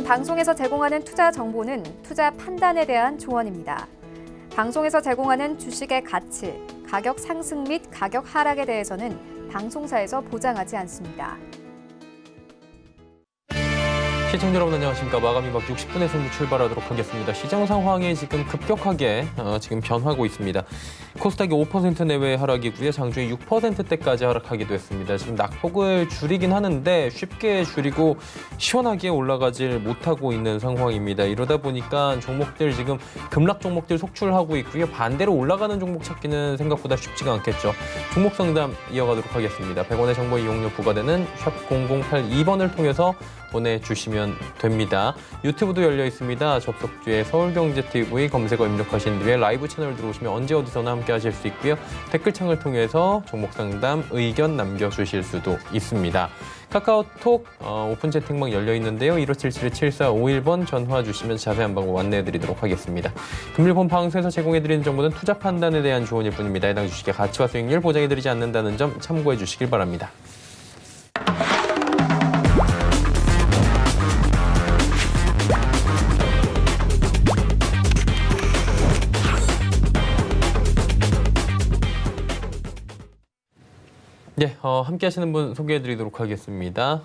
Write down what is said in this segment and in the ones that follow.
방송에서 제공하는 투자 정보는 투자 판단에 대한 조언입니다. 방송에서 제공하는 주식의 가치, 가격 상승 및 가격 하락에 대해서는 방송사에서 보장하지 않습니다. 시청자 여러분 안녕하십니까. 마감이 막 60분의 승부 출발하도록 하겠습니다. 시장 상황이 지금 급격하게 지금 변하고 있습니다. 코스닥이 5% 내외의 하락이고요. 장중에 6%대까지 하락하기도 했습니다. 지금 낙폭을 줄이긴 하는데 쉽게 줄이고 시원하게 올라가질 못하고 있는 상황입니다. 이러다 보니까 종목들 지금 급락 종목들 속출하고 있고요. 반대로 올라가는 종목 찾기는 생각보다 쉽지가 않겠죠. 종목 상담 이어가도록 하겠습니다. 100원의 정보 이용료 부과되는 샵 0082번을 통해서 보내주시면 됩니다. 유튜브도 열려 있습니다. 접속 뒤에 서울경제TV 검색어 입력하신 뒤에 라이브 채널 들어오시면 언제 어디서나 함께 하실 수 있고요. 댓글창을 통해서 종목 상담 의견 남겨주실 수도 있습니다. 카카오톡 오픈 채팅방 열려 있는데요. 1577-7451번 전화 주시면 자세한 방법 안내해드리도록 하겠습니다. 금일본 방송에서 제공해드리는 정보는 투자 판단에 대한 조언일 뿐입니다. 해당 주식의 가치와 수익률 보장해드리지 않는다는 점 참고해 주시길 바랍니다. 네, 함께 하시는 분 소개해드리도록 하겠습니다.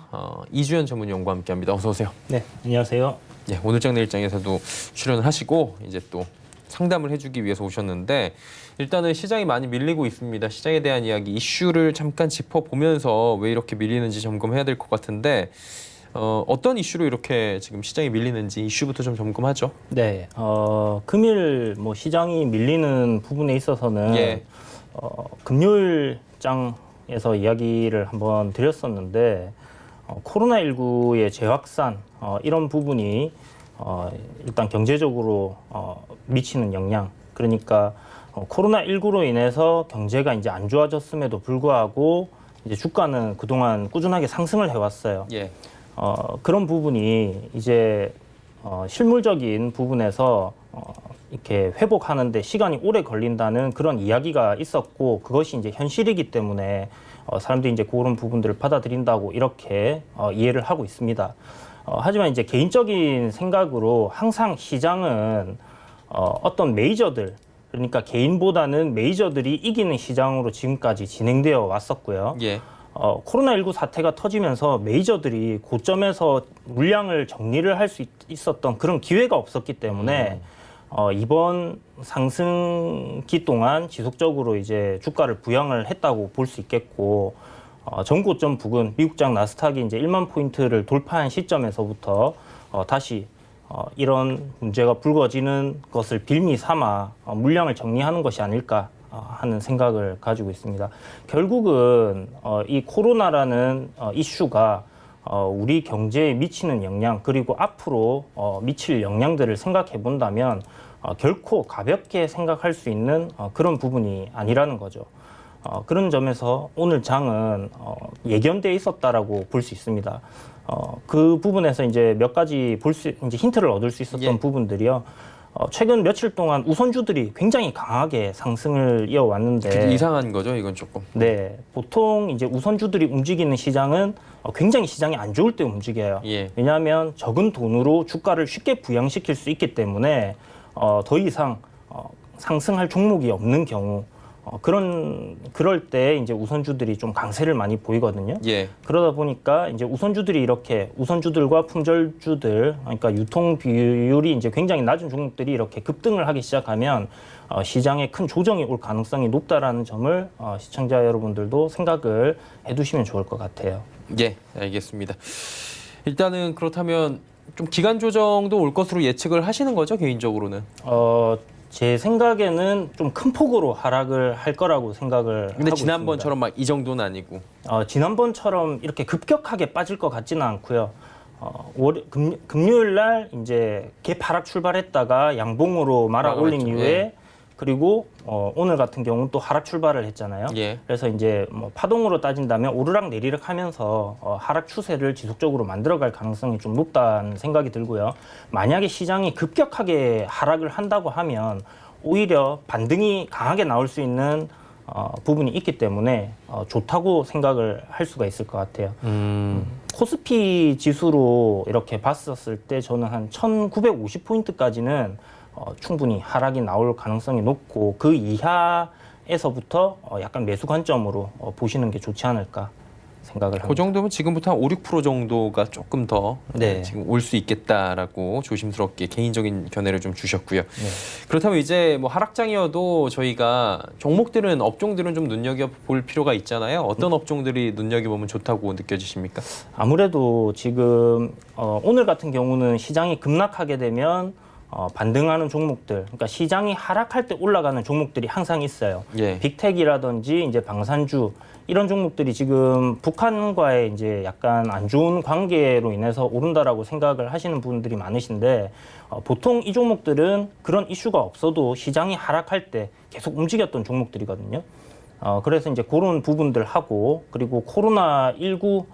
이주연 전문위원과 함께합니다. 어서 오세요. 네, 안녕하세요. 네, 오늘 장내 일정에서도 출연을 하시고 이제 또 상담을 해주기 위해서 오셨는데 일단은 시장이 많이 밀리고 있습니다. 시장에 대한 이야기, 이슈를 잠깐 짚어보면서 왜 이렇게 밀리는지 점검해야 될 것 같은데 어떤 이슈로 이렇게 지금 시장이 밀리는지 이슈부터 좀 점검하죠. 네, 금일 시장이 밀리는 부분에 있어서는 금요일장에서 이야기를 한번 드렸었는데 코로나19의 재확산 이런 부분이 일단 경제적으로 미치는 영향, 그러니까 코로나19로 인해서 경제가 이제 안 좋아졌음에도 불구하고 이제 주가는 그동안 꾸준하게 상승을 해왔어요. 예. 그런 부분이 이제 실물적인 부분에서 이렇게 회복하는데 시간이 오래 걸린다는 그런 이야기가 있었고, 그것이 이제 현실이기 때문에 사람들이 이제 그런 부분들을 받아들인다고 이렇게 이해를 하고 있습니다. 하지만 이제 개인적인 생각으로 항상 시장은 어떤 메이저들, 그러니까 개인보다는 메이저들이 이기는 시장으로 지금까지 진행되어 왔었고요. 예. 코로나19 사태가 터지면서 메이저들이 고점에서 물량을 정리를 할 수 있었던 그런 기회가 없었기 때문에 이번 상승기 동안 지속적으로 이제 주가를 부양을 했다고 볼 수 있겠고, 전고점 부근 미국장 나스닥이 이제 1만 포인트를 돌파한 시점에서부터 다시 이런 문제가 불거지는 것을 빌미 삼아 물량을 정리하는 것이 아닐까 하는 생각을 가지고 있습니다. 결국은 이 코로나라는 이슈가 우리 경제에 미치는 영향, 그리고 앞으로 미칠 영향들을 생각해 본다면 결코 가볍게 생각할 수 있는 그런 부분이 아니라는 거죠. 그런 점에서 오늘 장은 예견돼 있었다라고 볼 수 있습니다. 그 부분에서 이제 몇 가지 이제 힌트를 얻을 수 있었던 부분들이요. 최근 며칠 동안 우선주들이 굉장히 강하게 상승을 이어왔는데 이상한 거죠, 이건 조금. 네, 보통 이제 우선주들이 움직이는 시장은 굉장히 시장이 안 좋을 때 움직여요. 예. 왜냐하면 적은 돈으로 주가를 쉽게 부양시킬 수 있기 때문에 더 이상 상승할 종목이 없는 경우 그럴 때 이제 우선주들이 좀 강세를 많이 보이거든요. 예. 그러다 보니까 이제 우선주들이 이렇게 우선주들과 품절주들, 그러니까 유통 비율이 이제 굉장히 낮은 종목들이 이렇게 급등을 하기 시작하면 시장에 큰 조정이 올 가능성이 높다라는 점을 시청자 여러분들도 생각을 해두시면 좋을 것 같아요. 예, 알겠습니다. 일단은 그렇다면 좀 기간 조정도 올 것으로 예측을 하시는 거죠, 개인적으로는? 제 생각에는 좀 큰 폭으로 하락을 할 거라고 생각을 하고 있습니다. 지난번처럼 막 이 정도는 아니고. 지난번처럼 이렇게 급격하게 빠질 것 같지는 않고요. 금요일 날 이제 개파락 출발했다가 양봉으로 말아 올린 이후에 예. 그리고 오늘 같은 경우는 또 하락 출발을 했잖아요. 예. 그래서 이제 파동으로 따진다면 오르락 내리락 하면서 하락 추세를 지속적으로 만들어갈 가능성이 좀 높다는 생각이 들고요. 만약에 시장이 급격하게 하락을 한다고 하면 오히려 반등이 강하게 나올 수 있는 부분이 있기 때문에 좋다고 생각을 할 수가 있을 것 같아요. 코스피 지수로 이렇게 봤었을 때 저는 한 1950포인트까지는 충분히 하락이 나올 가능성이 높고 그 이하에서부터 약간 매수 관점으로 보시는 게 좋지 않을까 생각을 합니다. 그 정도면 지금부터 한 5, 6% 정도가 조금 더 네. 지금 올 수 있겠다라고 조심스럽게 개인적인 견해를 좀 주셨고요. 네. 그렇다면 이제 뭐 하락장이어도 저희가 종목들은 업종들은 좀 눈여겨볼 필요가 있잖아요. 어떤 업종들이 눈여겨보면 좋다고 느껴지십니까? 아무래도 지금 오늘 같은 경우는 시장이 급락하게 되면 반등하는 종목들, 그러니까 시장이 하락할 때 올라가는 종목들이 항상 있어요. 예. 빅텍이라든지 이제 방산주 이런 종목들이 지금 북한과의 이제 약간 안 좋은 관계로 인해서 오른다라고 생각을 하시는 분들이 많으신데 보통 이 종목들은 그런 이슈가 없어도 시장이 하락할 때 계속 움직였던 종목들이거든요. 그래서 이제 그런 부분들 하고 그리고 코로나19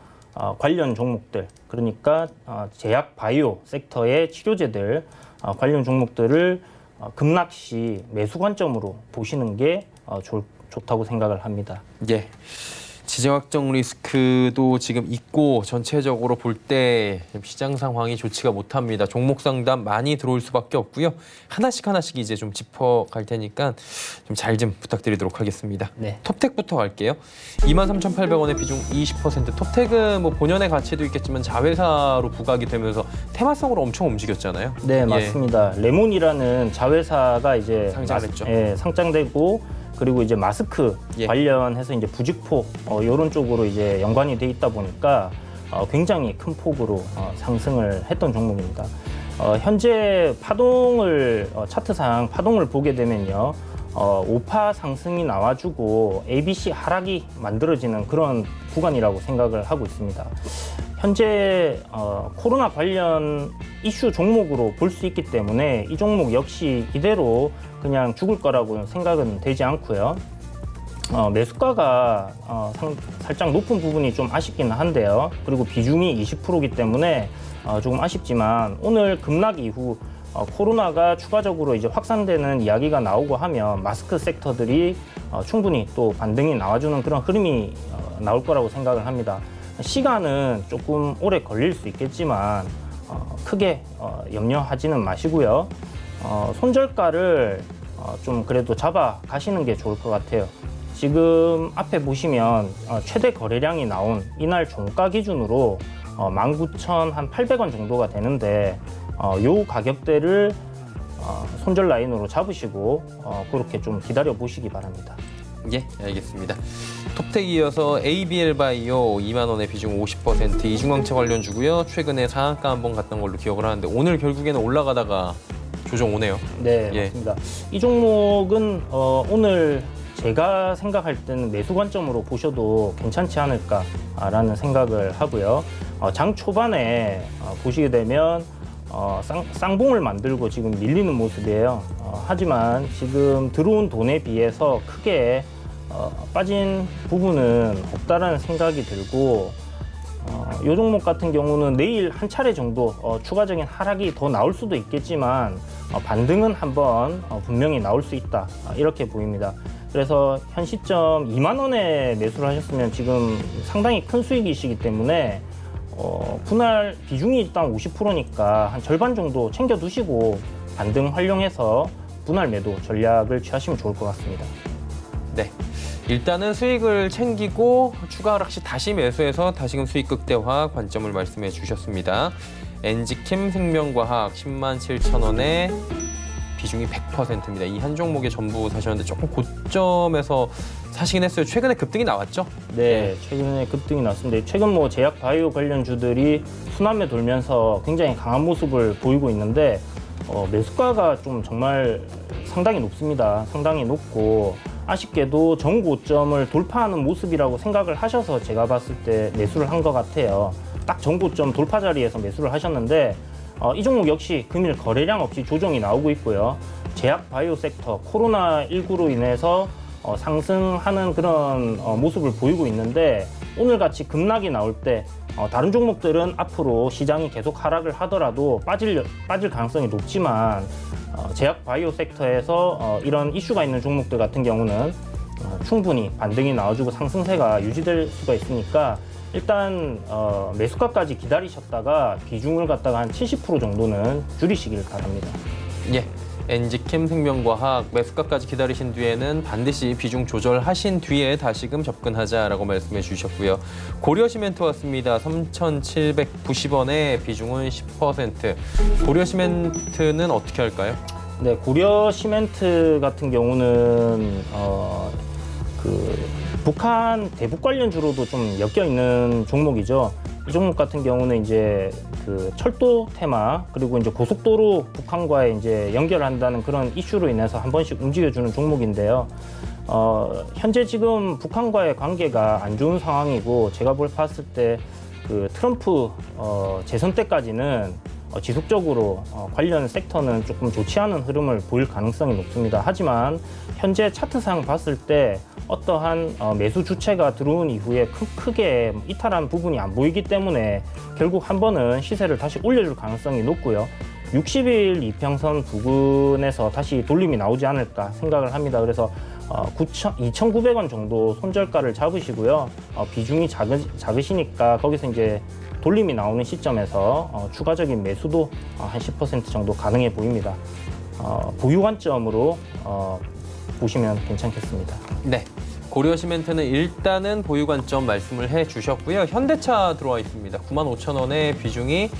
관련 종목들, 그러니까 제약 바이오 섹터의 치료제들 관련 종목들을 급락 시 매수 관점으로 보시는 게 좋다고 생각을 합니다. 예. 지정 확정 리스크도 지금 있고 전체적으로 볼 때 시장 상황이 좋지가 못합니다. 종목 상담 많이 들어올 수밖에 없고요. 하나씩 이제 좀 짚어갈 테니까 좀 잘 좀 부탁드리도록 하겠습니다. 네. 톱텍부터 갈게요. 23,800원의 비중 20%. 톱텍은 뭐 본연의 가치도 있겠지만 자회사로 부각이 되면서 테마성으로 엄청 움직였잖아요. 네, 예. 맞습니다. 레몬이라는 자회사가 이제 상장됐죠. 상장되고 그리고 이제 마스크 예. 관련해서 이제 부직포 이런 쪽으로 이제 연관이 돼 있다 보니까 굉장히 큰 폭으로 상승을 했던 종목입니다. 현재 파동을 차트상 파동을 보게 되면요. 5파 상승이 나와주고 ABC 하락이 만들어지는 그런 구간이라고 생각을 하고 있습니다. 현재 코로나 관련 이슈 종목으로 볼 수 있기 때문에 이 종목 역시 이대로 그냥 죽을 거라고 생각은 되지 않고요. 매수가가 살짝 높은 부분이 좀 아쉽긴 한데요. 그리고 비중이 20%이기 때문에 조금 아쉽지만 오늘 급락 이후 코로나가 추가적으로 이제 확산되는 이야기가 나오고 하면 마스크 섹터들이 충분히 또 반등이 나와주는 그런 흐름이 나올 거라고 생각을 합니다. 시간은 조금 오래 걸릴 수 있겠지만 크게 염려하지는 마시고요. 손절가를 좀 그래도 잡아 가시는 게 좋을 것 같아요. 지금 앞에 보시면 최대 거래량이 나온 이날 종가 기준으로 19,800원 정도가 되는데 요 가격대를 손절 라인으로 잡으시고 그렇게 좀 기다려 보시기 바랍니다. 예, 알겠습니다. 톱텍 이어서 ABL 바이오 2만 원의 비중 50% 이중항체 관련주고요. 최근에 상한가 한번 갔던 걸로 기억을 하는데 오늘 결국에는 올라가다가 조정 오네요. 네, 예. 맞습니다. 이 종목은 오늘 제가 생각할 때는 매수 관점으로 보셔도 괜찮지 않을까라는 생각을 하고요. 장 초반에 보시게 되면 쌍봉을 만들고 지금 밀리는 모습이에요. 하지만 지금 들어온 돈에 비해서 크게 빠진 부분은 없다라는 생각이 들고 이 종목 같은 경우는 내일 한 차례 정도 추가적인 하락이 더 나올 수도 있겠지만 반등은 한번 분명히 나올 수 있다 이렇게 보입니다. 그래서 현 시점 2만 원에 매수를 하셨으면 지금 상당히 큰 수익이시기 때문에 분할 비중이 일단 50%니까 한 절반 정도 챙겨두시고 반등 활용해서 분할 매도 전략을 취하시면 좋을 것 같습니다. 네. 일단은 수익을 챙기고 추가 하락 시 다시 매수해서 다시금 수익 극대화 관점을 말씀해 주셨습니다. 엔지캠 생명과학 107,000원에 비중이 100%입니다. 이 한 종목에 전부 사셨는데 조금 고점에서 사시긴 했어요. 최근에 급등이 나왔죠? 네, 최근에 급등이 났습니다. 최근 뭐 제약 바이오 관련주들이 순환매 돌면서 굉장히 강한 모습을 보이고 있는데 매수가가 좀 정말 상당히 높습니다. 상당히 높고 아쉽게도 전고점을 돌파하는 모습이라고 생각을 하셔서 제가 봤을 때 매수를 한 것 같아요. 딱 전고점 돌파 자리에서 매수를 하셨는데 이 종목 역시 금일 거래량 없이 조정이 나오고 있고요. 제약 바이오 섹터 코로나19로 인해서 상승하는 그런 모습을 보이고 있는데 오늘같이 급락이 나올 때 다른 종목들은 앞으로 시장이 계속 하락을 하더라도 빠질 가능성이 높지만 제약 바이오 섹터에서 이런 이슈가 있는 종목들 같은 경우는 충분히 반등이 나와주고 상승세가 유지될 수가 있으니까 일단 매수가까지 기다리셨다가 비중을 갖다가 한 70% 정도는 줄이시길 바랍니다. 예. 엔지캠 생명과학 매수가까지 기다리신 뒤에는 반드시 비중 조절하신 뒤에 다시금 접근하자라고 말씀해 주셨고요. 고려시멘트 왔습니다. 3,790원에 비중은 10%. 고려시멘트는 어떻게 할까요? 네, 고려시멘트 같은 경우는 북한 대북 관련주로도 좀 엮여 있는 종목이죠. 이 종목 같은 경우는 이제 그 철도 테마 그리고 이제 고속도로 북한과의 이제 연결한다는 그런 이슈로 인해서 한 번씩 움직여주는 종목인데요. 현재 지금 북한과의 관계가 안 좋은 상황이고 제가 봤을 때 그 트럼프 재선 때까지는 지속적으로 관련 섹터는 조금 좋지 않은 흐름을 보일 가능성이 높습니다. 하지만 현재 차트상 봤을 때 어떠한 매수 주체가 들어온 이후에 크게 이탈한 부분이 안 보이기 때문에 결국 한 번은 시세를 다시 올려줄 가능성이 높고요. 60일 이평선 부근에서 다시 돌림이 나오지 않을까 생각을 합니다. 그래서 2,900원 정도 손절가를 잡으시고요. 비중이 작으시니까 거기서 이제 돌림이 나오는 시점에서 추가적인 매수도 한 10% 정도 가능해 보입니다. 보유 관점으로 보시면 괜찮겠습니다. 네. 고려시멘트는 일단은 보유 관점 말씀을 해 주셨고요. 현대차 들어와 있습니다. 95,000원에 비중이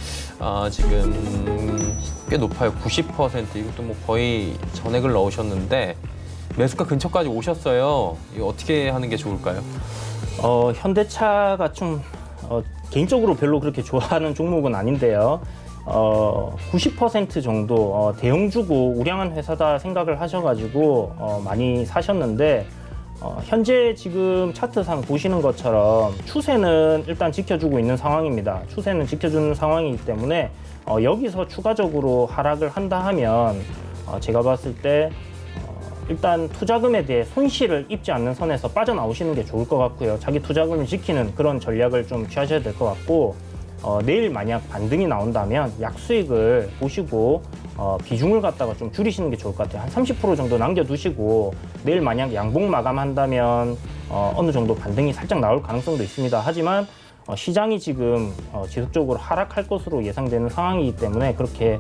지금 꽤 높아요. 90%. 이것도 뭐 거의 전액을 넣으셨는데 매수가 근처까지 오셨어요. 이거 어떻게 하는 게 좋을까요? 현대차가 좀 개인적으로 별로 그렇게 좋아하는 종목은 아닌데요. 90% 정도 대형주고 우량한 회사다 생각을 하셔가지고 많이 사셨는데 현재 지금 차트상 보시는 것처럼 추세는 일단 지켜주고 있는 상황입니다. 추세는 지켜주는 상황이기 때문에 여기서 추가적으로 하락을 한다 하면 제가 봤을 때 일단 투자금에 대해 손실을 입지 않는 선에서 빠져나오시는 게 좋을 것 같고요. 자기 투자금을 지키는 그런 전략을 좀 취하셔야 될 것 같고 내일 만약 반등이 나온다면 약수익을 보시고 비중을 갖다가 좀 줄이시는 게 좋을 것 같아요. 한 30% 정도 남겨두시고 내일 만약 양봉 마감한다면 어느 정도 반등이 살짝 나올 가능성도 있습니다. 하지만 시장이 지금 지속적으로 하락할 것으로 예상되는 상황이기 때문에 그렇게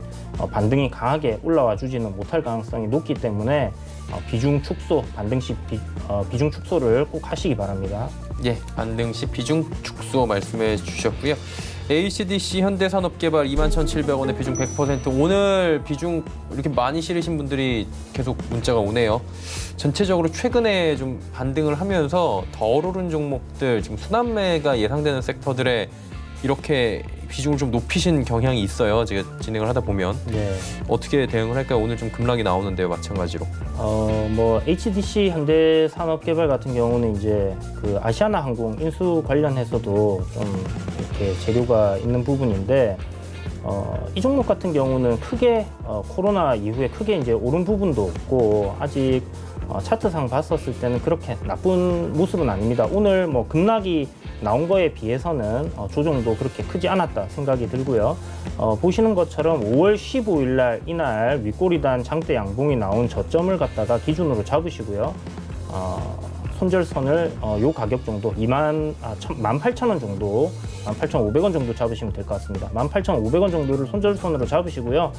반등이 강하게 올라와 주지는 못할 가능성이 높기 때문에 비중 축소, 반등 시 비중 축소를 꼭 하시기 바랍니다. 예, 반등 시 비중 축소 말씀해 주셨고요. ACDC 현대산업개발 21,700원에 비중 100%. 오늘 비중 이렇게 많이 실으신 분들이 계속 문자가 오네요. 전체적으로 최근에 좀 반등을 하면서 더 오르는 종목들, 지금 순환매가 예상되는 섹터들에 이렇게 비중을 좀 높이신 경향이 있어요. 제가 진행을 하다 보면. 네. 어떻게 대응을 할까요? 오늘 좀 급락이 나오는데요, 마찬가지로. HDC 현대산업개발 같은 경우는 이제 그 아시아나항공 인수 관련해서도 좀 이렇게 재료가 있는 부분인데 이 종목 같은 경우는 크게 코로나 이후에 크게 이제 오른 부분도 없고 아직 차트상 봤었을 때는 그렇게 나쁜 모습은 아닙니다. 오늘 뭐 급락이 나온 거에 비해서는 조정도 그렇게 크지 않았다 생각이 들고요. 보시는 것처럼 5월 15일 날 이날 윗꼬리단 장대 양봉이 나온 저점을 갖다가 기준으로 잡으시고요. 손절선을 요 가격 정도 18,000원 정도 18,500원 정도 잡으시면 될 것 같습니다. 18,500원 정도를 손절선으로 잡으시고요.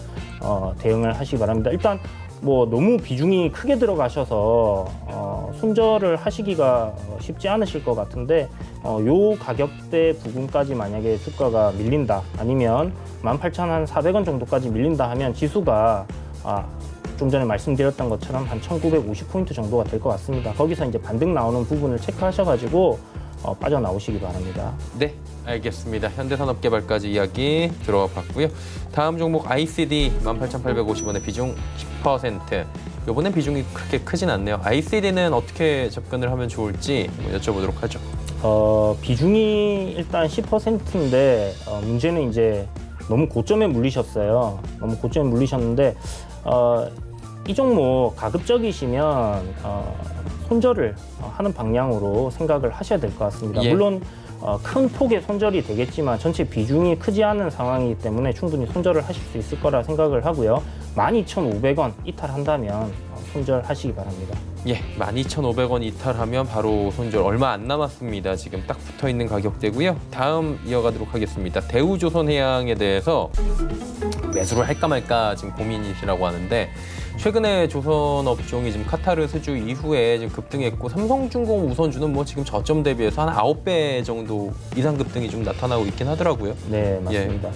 대응을 하시기 바랍니다. 일단 뭐 너무 비중이 크게 들어가셔서 손절을 하시기가 쉽지 않으실 것 같은데 요 가격대 부분까지 만약에 주가가 밀린다 아니면 18,400원 정도까지 밀린다 하면 지수가 좀 전에 말씀드렸던 것처럼 한 1950포인트 정도가 될 것 같습니다. 거기서 이제 반등 나오는 부분을 체크하셔가지고 빠져나오시기 바랍니다. 네, 알겠습니다. 현대산업개발까지 이야기 들어와 봤고요. 다음 종목 ICD 18,850원에 비중 10%. 이번엔 비중이 그렇게 크진 않네요. ICD는 어떻게 접근을 하면 좋을지 여쭤보도록 하죠. 비중이 일단 10%인데 문제는 이제 너무 고점에 물리셨어요. 너무 고점에 물리셨는데 이 종목 가급적이시면 손절을 하는 방향으로 생각을 하셔야 될 것 같습니다. 예. 물론 큰 폭의 손절이 되겠지만 전체 비중이 크지 않은 상황이기 때문에 충분히 손절을 하실 수 있을 거라 생각을 하고요. 12,500원 이탈한다면 손절하시기 바랍니다. 예, 12,500원 이탈하면 바로 손절 얼마 안 남았습니다. 지금 딱 붙어 있는 가격대고요. 다음 이어가도록 하겠습니다. 대우조선해양에 대해서 매수를 할까 말까 지금 고민이시라고 하는데 최근에 조선 업종이 지금 카타르 수주 이후에 지금 급등했고 삼성중공 우선주는 뭐 지금 저점 대비해서 한 9배 정도 이상 급등이 좀 나타나고 있긴 하더라고요. 네, 맞습니다.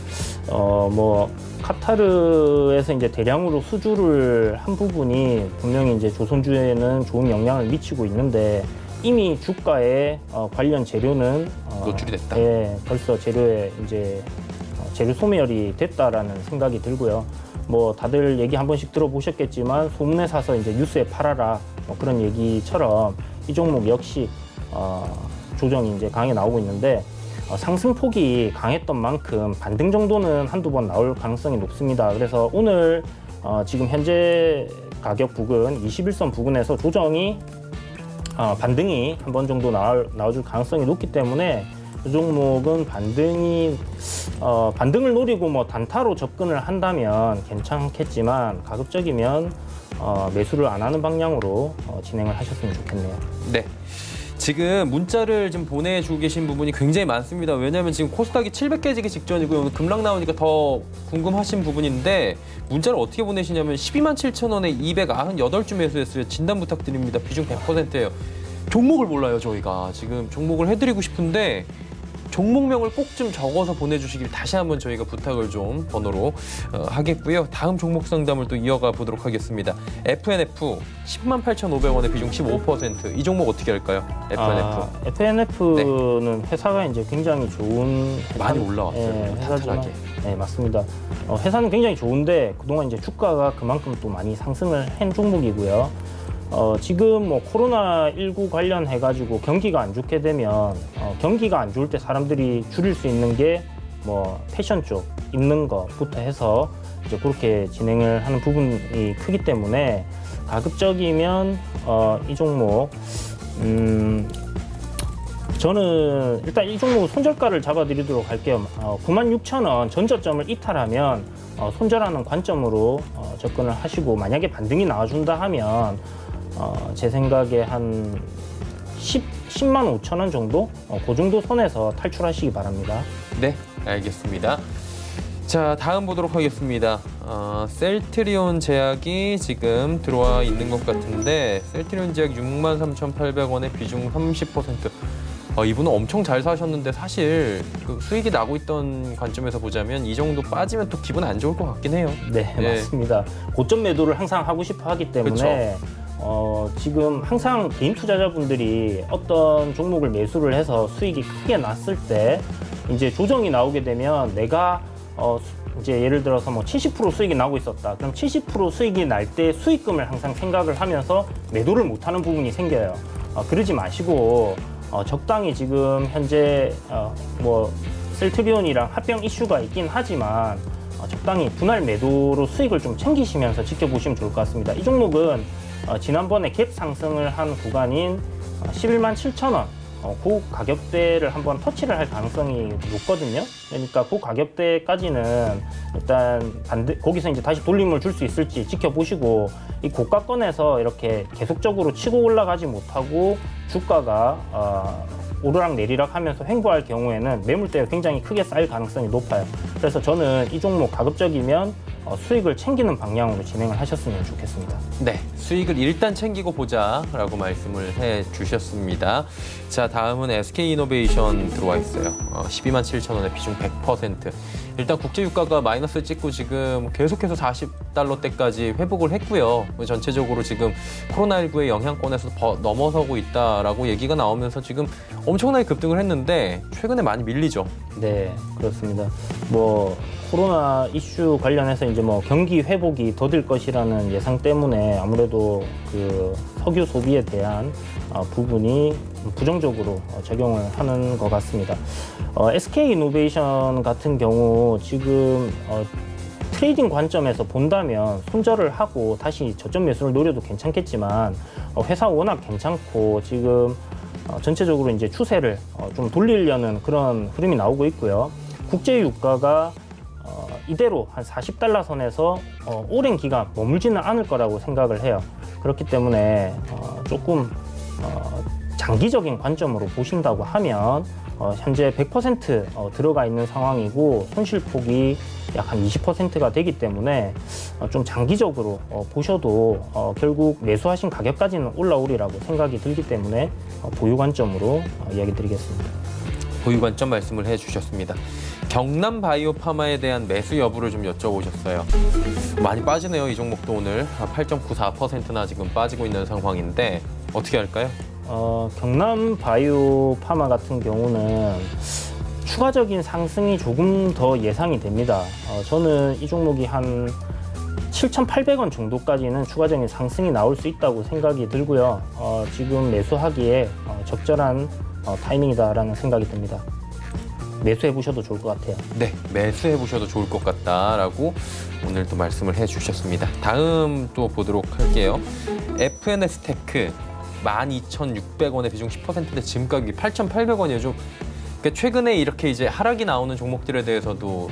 뭐 카타르에서 이제 대량으로 수주를 한 부분이 분명히 이제 조선주에는 좋은 영향을 미치고 있는데 이미 주가에 관련 재료는 노출이 됐다. 예, 벌써 재료에 이제 재료 소멸이 됐다라는 생각이 들고요. 뭐 다들 얘기 한 번씩 들어보셨겠지만 소문에 사서 이제 뉴스에 팔아라 뭐 그런 얘기처럼 이 종목 역시 조정이 이제 강하게 나오고 있는데 상승폭이 강했던 만큼 반등 정도는 한두 번 나올 가능성이 높습니다. 그래서 오늘 지금 현재 가격 부근 21선 부근에서 조정이 반등이 한 번 정도 나와줄 가능성이 높기 때문에 이 종목은 반등을 노리고 뭐 단타로 접근을 한다면 괜찮겠지만 가급적이면 매수를 안 하는 방향으로 진행을 하셨으면 좋겠네요. 네. 지금 문자를 지금 보내주고 계신 부분이 굉장히 많습니다. 왜냐하면 지금 코스닥이 700 깨지기 직전이고 오늘 급락 나오니까 더 궁금하신 부분인데 문자를 어떻게 보내시냐면 127,000원에 298주 매수했어요. 진단 부탁드립니다. 비중 100%예요. 종목을 몰라요, 저희가. 지금 종목을 해드리고 싶은데 종목명을 꼭 좀 적어서 보내주시길 다시 한번 저희가 부탁을 좀 번호로 하겠고요. 다음 종목 상담을 또 이어가 보도록 하겠습니다. FNF 108,500원에 비중 15%. 이 종목 어떻게 할까요? FNF. FNF는 네. 회사가 이제 굉장히 좋은 많이 올라왔어요. 네, 회사지만 탄탄하게. 네, 맞습니다. 회사는 굉장히 좋은데 그동안 이제 주가가 그만큼 또 많이 상승을 한 종목이고요. 지금 뭐 코로나19 관련해가지고 경기가 안 좋게 되면 경기가 안 좋을 때 사람들이 줄일 수 있는 게 뭐 패션 쪽 입는 거부터 해서 이제 그렇게 진행을 하는 부분이 크기 때문에 가급적이면 이 종목 저는 일단 이 종목 손절가를 잡아드리도록 할게요. 96,000원 전저점을 이탈하면 손절하는 관점으로 접근을 하시고 만약에 반등이 나와준다 하면 제 생각에 한 10만 5천 원 정도? 그 정도 선에서 탈출하시기 바랍니다. 네, 알겠습니다. 자, 다음 보도록 하겠습니다. 셀트리온 제약이 지금 들어와 있는 것 같은데 셀트리온 제약 63,800원에 비중 30%. 이분은 엄청 잘 사셨는데 사실 그 수익이 나고 있던 관점에서 보자면 이 정도 빠지면 또 기분 안 좋을 것 같긴 해요. 네, 네. 맞습니다. 고점 매도를 항상 하고 싶어 하기 때문에 지금 항상 개인 투자자분들이 어떤 종목을 매수를 해서 수익이 크게 났을 때 이제 조정이 나오게 되면 내가 이제 예를 들어서 뭐 70% 수익이 나고 있었다. 그럼 70% 수익이 날 때 수익금을 항상 생각을 하면서 매도를 못하는 부분이 생겨요. 그러지 마시고 적당히 지금 현재 뭐 셀트리온이랑 합병 이슈가 있긴 하지만 적당히 분할 매도로 수익을 좀 챙기시면서 지켜보시면 좋을 것 같습니다. 이 종목은 지난번에 갭 상승을 한 구간인 11만 7천 원, 그 가격대를 한번 터치를 할 가능성이 높거든요. 그러니까 그 가격대까지는 일단 거기서 이제 다시 돌림을 줄 수 있을지 지켜보시고 이 고가권에서 이렇게 계속적으로 치고 올라가지 못하고 주가가 오르락 내리락 하면서 횡보할 경우에는 매물대가 굉장히 크게 쌓일 가능성이 높아요. 그래서 저는 이 종목 가급적이면 수익을 챙기는 방향으로 진행을 하셨으면 좋겠습니다. 네, 수익을 일단 챙기고 보자라고 말씀을 해주셨습니다. 자, 다음은 SK이노베이션 들어와 있어요. 12만 7천 원에 비중 100%. 일단 국제유가가 마이너스 찍고 지금 계속해서 40달러대까지 회복을 했고요. 전체적으로 지금 코로나19의 영향권에서 넘어서고 있다라고 얘기가 나오면서 지금 엄청나게 급등을 했는데 최근에 많이 밀리죠. 네, 그렇습니다. 뭐 코로나 이슈 관련해서 이제 뭐 경기 회복이 더딜 것이라는 예상 때문에 아무래도 그 석유 소비에 대한 부분이 부정적으로 적용을 하는 것 같습니다. SK이노베이션 같은 경우 지금 트레이딩 관점에서 본다면 손절을 하고 다시 저점 매수를 노려도 괜찮겠지만 회사 워낙 괜찮고 지금 전체적으로 이제 추세를 좀 돌리려는 그런 흐름이 나오고 있고요. 국제 유가가 이대로 한 40달러 선에서 오랜 기간 머물지는 않을 거라고 생각을 해요. 그렇기 때문에 조금 장기적인 관점으로 보신다고 하면 현재 100% 들어가 있는 상황이고 손실폭이 약 한 20%가 되기 때문에 좀 장기적으로 보셔도 결국 매수하신 가격까지는 올라오리라고 생각이 들기 때문에 보유 관점으로 이야기 드리겠습니다. 보유 관점 말씀을 해주셨습니다. 경남 바이오파마에 대한 매수 여부를 좀 여쭤보셨어요. 많이 빠지네요. 이 종목도 오늘 8.94%나 지금 빠지고 있는 상황인데 어떻게 할까요? 경남 바이오파마 같은 경우는 추가적인 상승이 조금 더 예상이 됩니다. 저는 이 종목이 한 7,800원 정도까지는 추가적인 상승이 나올 수 있다고 생각이 들고요. 지금 매수하기에 적절한 타이밍이다라는 생각이 듭니다. 매수해 보셔도 좋을 것 같아요. 네, 매수해 보셔도 좋을 것 같다라고 오늘 또 말씀을 해주셨습니다. 다음 또 보도록 할게요. FNS테크 12,600원에 비중 10%인데 지금 가격이 8,800원이에요. 좀 그러니까 최근에 이렇게 이제 하락이 나오는 종목들에 대해서도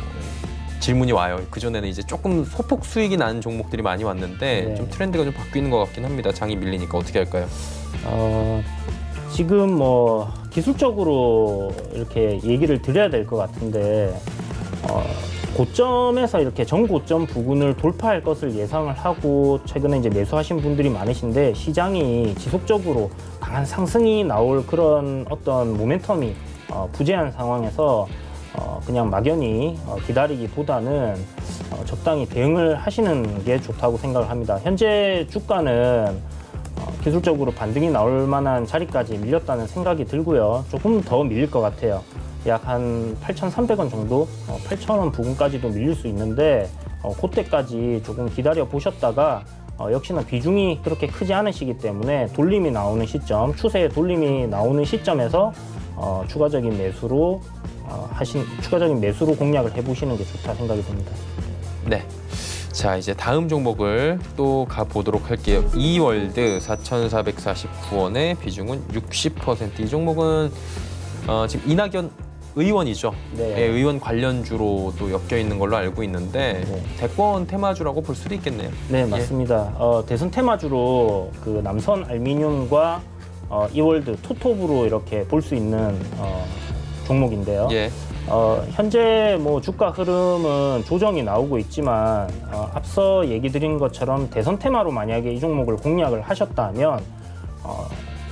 질문이 와요. 그전에는 이제 조금 소폭 수익이 나는 종목들이 많이 왔는데 네. 좀 트렌드가 좀 바뀌는 것 같긴 합니다. 장이 밀리니까 어떻게 할까요? 지금 기술적으로 이렇게 얘기를 드려야 될 것 같은데 고점에서 이렇게 전고점 부근을 돌파할 것을 예상을 하고 최근에 이제 매수하신 분들이 많으신데 시장이 지속적으로 강한 상승이 나올 그런 어떤 모멘텀이 부재한 상황에서 그냥 막연히 기다리기보다는 적당히 대응을 하시는 게 좋다고 생각을 합니다. 현재 주가는 기술적으로 반등이 나올 만한 자리까지 밀렸다는 생각이 들고요. 조금 더 밀릴 것 같아요. 약 한 8,300원 정도, 8,000원 부근까지도 밀릴 수 있는데 그때까지 조금 기다려 보셨다가 역시나 비중이 그렇게 크지 않으시기 때문에 돌림이 나오는 시점, 추세의 돌림이 나오는 시점에서 추가적인 매수로 공략을 해보시는 게 좋다 생각이 듭니다. 네. 자, 이제 다음 종목을 또 가보도록 할게요. 이월드 4,449원에 비중은 60%. 이 종목은 지금 이낙연 의원이죠. 네. 예, 의원 관련주로 또 엮여 있는 걸로 알고 있는데 네. 대권 테마주라고 볼 수도 있겠네요. 네, 맞습니다. 대선 테마주로 그 남선 알미늄과 이월드 투톱으로 이렇게 볼 수 있는 종목인데요. 예. 현재 주가 흐름은 조정이 나오고 있지만 앞서 얘기 드린 것처럼 대선 테마로 만약에 이 종목을 공략을 하셨다면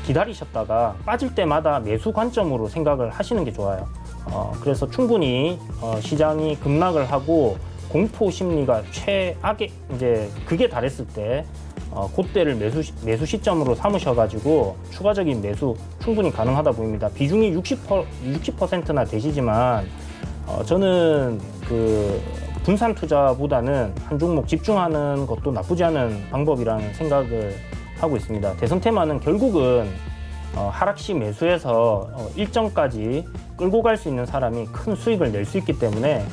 기다리셨다가 빠질 때마다 매수 관점으로 생각을 하시는 게 좋아요. 그래서 충분히 시장이 급락을 하고 공포 심리가 최악의 이제 극에 달했을 때 그때를 매수 시점으로 삼으셔가지고 추가적인 매수 충분히 가능하다 보입니다. 비중이 60%나 되시지만 저는 그 분산 투자보다는 한 종목 집중하는 것도 나쁘지 않은 방법이라는 생각을 하고 있습니다. 대선 테마는 결국은 하락시 매수해서 일정까지 끌고 갈 수 있는 사람이 큰 수익을 낼 수 있기 때문에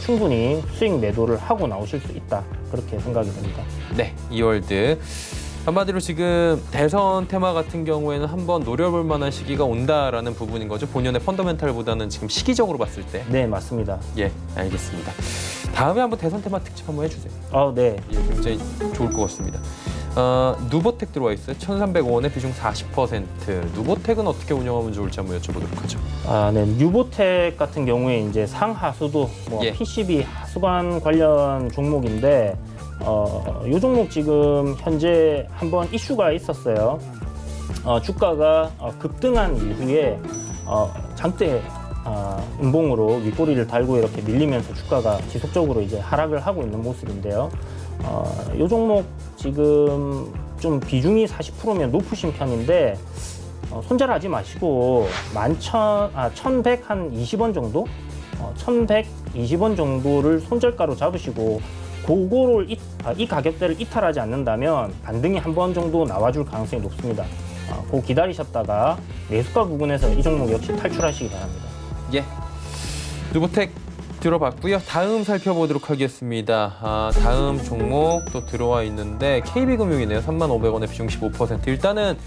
충분히 수익 매도를 하고 나오실 수 있다. 그렇게 생각이 됩니다. 네, 이월드. 한마디로 지금 대선 테마 같은 경우에는 한번 노려볼 만한 시기가 온다라는 부분인 거죠. 본연의 펀더멘탈보다는 지금 시기적으로 봤을 때. 네, 맞습니다. 예, 알겠습니다. 다음에 한번 대선 테마 특집 한번 해주세요. 네. 예, 굉장히 좋을 것 같습니다. 누보텍 들어와 있어요. 1,300원에 비중 40%. 누보텍은 어떻게 운영하면 좋을지 한번 여쭤보도록 하죠. 네. 뉴보텍 같은 경우에 이제 상하수도, 예. PCB 하수관 관련 종목인데, 이 종목 지금 현재 한번 이슈가 있었어요. 주가가 급등한 이후에 장대 음봉으로 윗꼬리를 달고 이렇게 밀리면서 주가가 지속적으로 이제 하락을 하고 있는 모습인데요. 이 종목 지금 좀 비중이 40%면 높으신 편인데 손절하지 마시고 1,120원 정도? 1,120원 정도를 손절가로 잡으시고 그거를 이 가격대를 이탈하지 않는다면 반등이 한 번 정도 나와줄 가능성이 높습니다. 그거 기다리셨다가 매수가 부근에서 이 종목 역시 탈출하시기 바랍니다. 예, 누보텍 들어봤고요. 다음 살펴보도록 하겠습니다. 다음 종목 또 들어와 있는데 KB금융이네요. 35,000원에 비중 15%. 일단은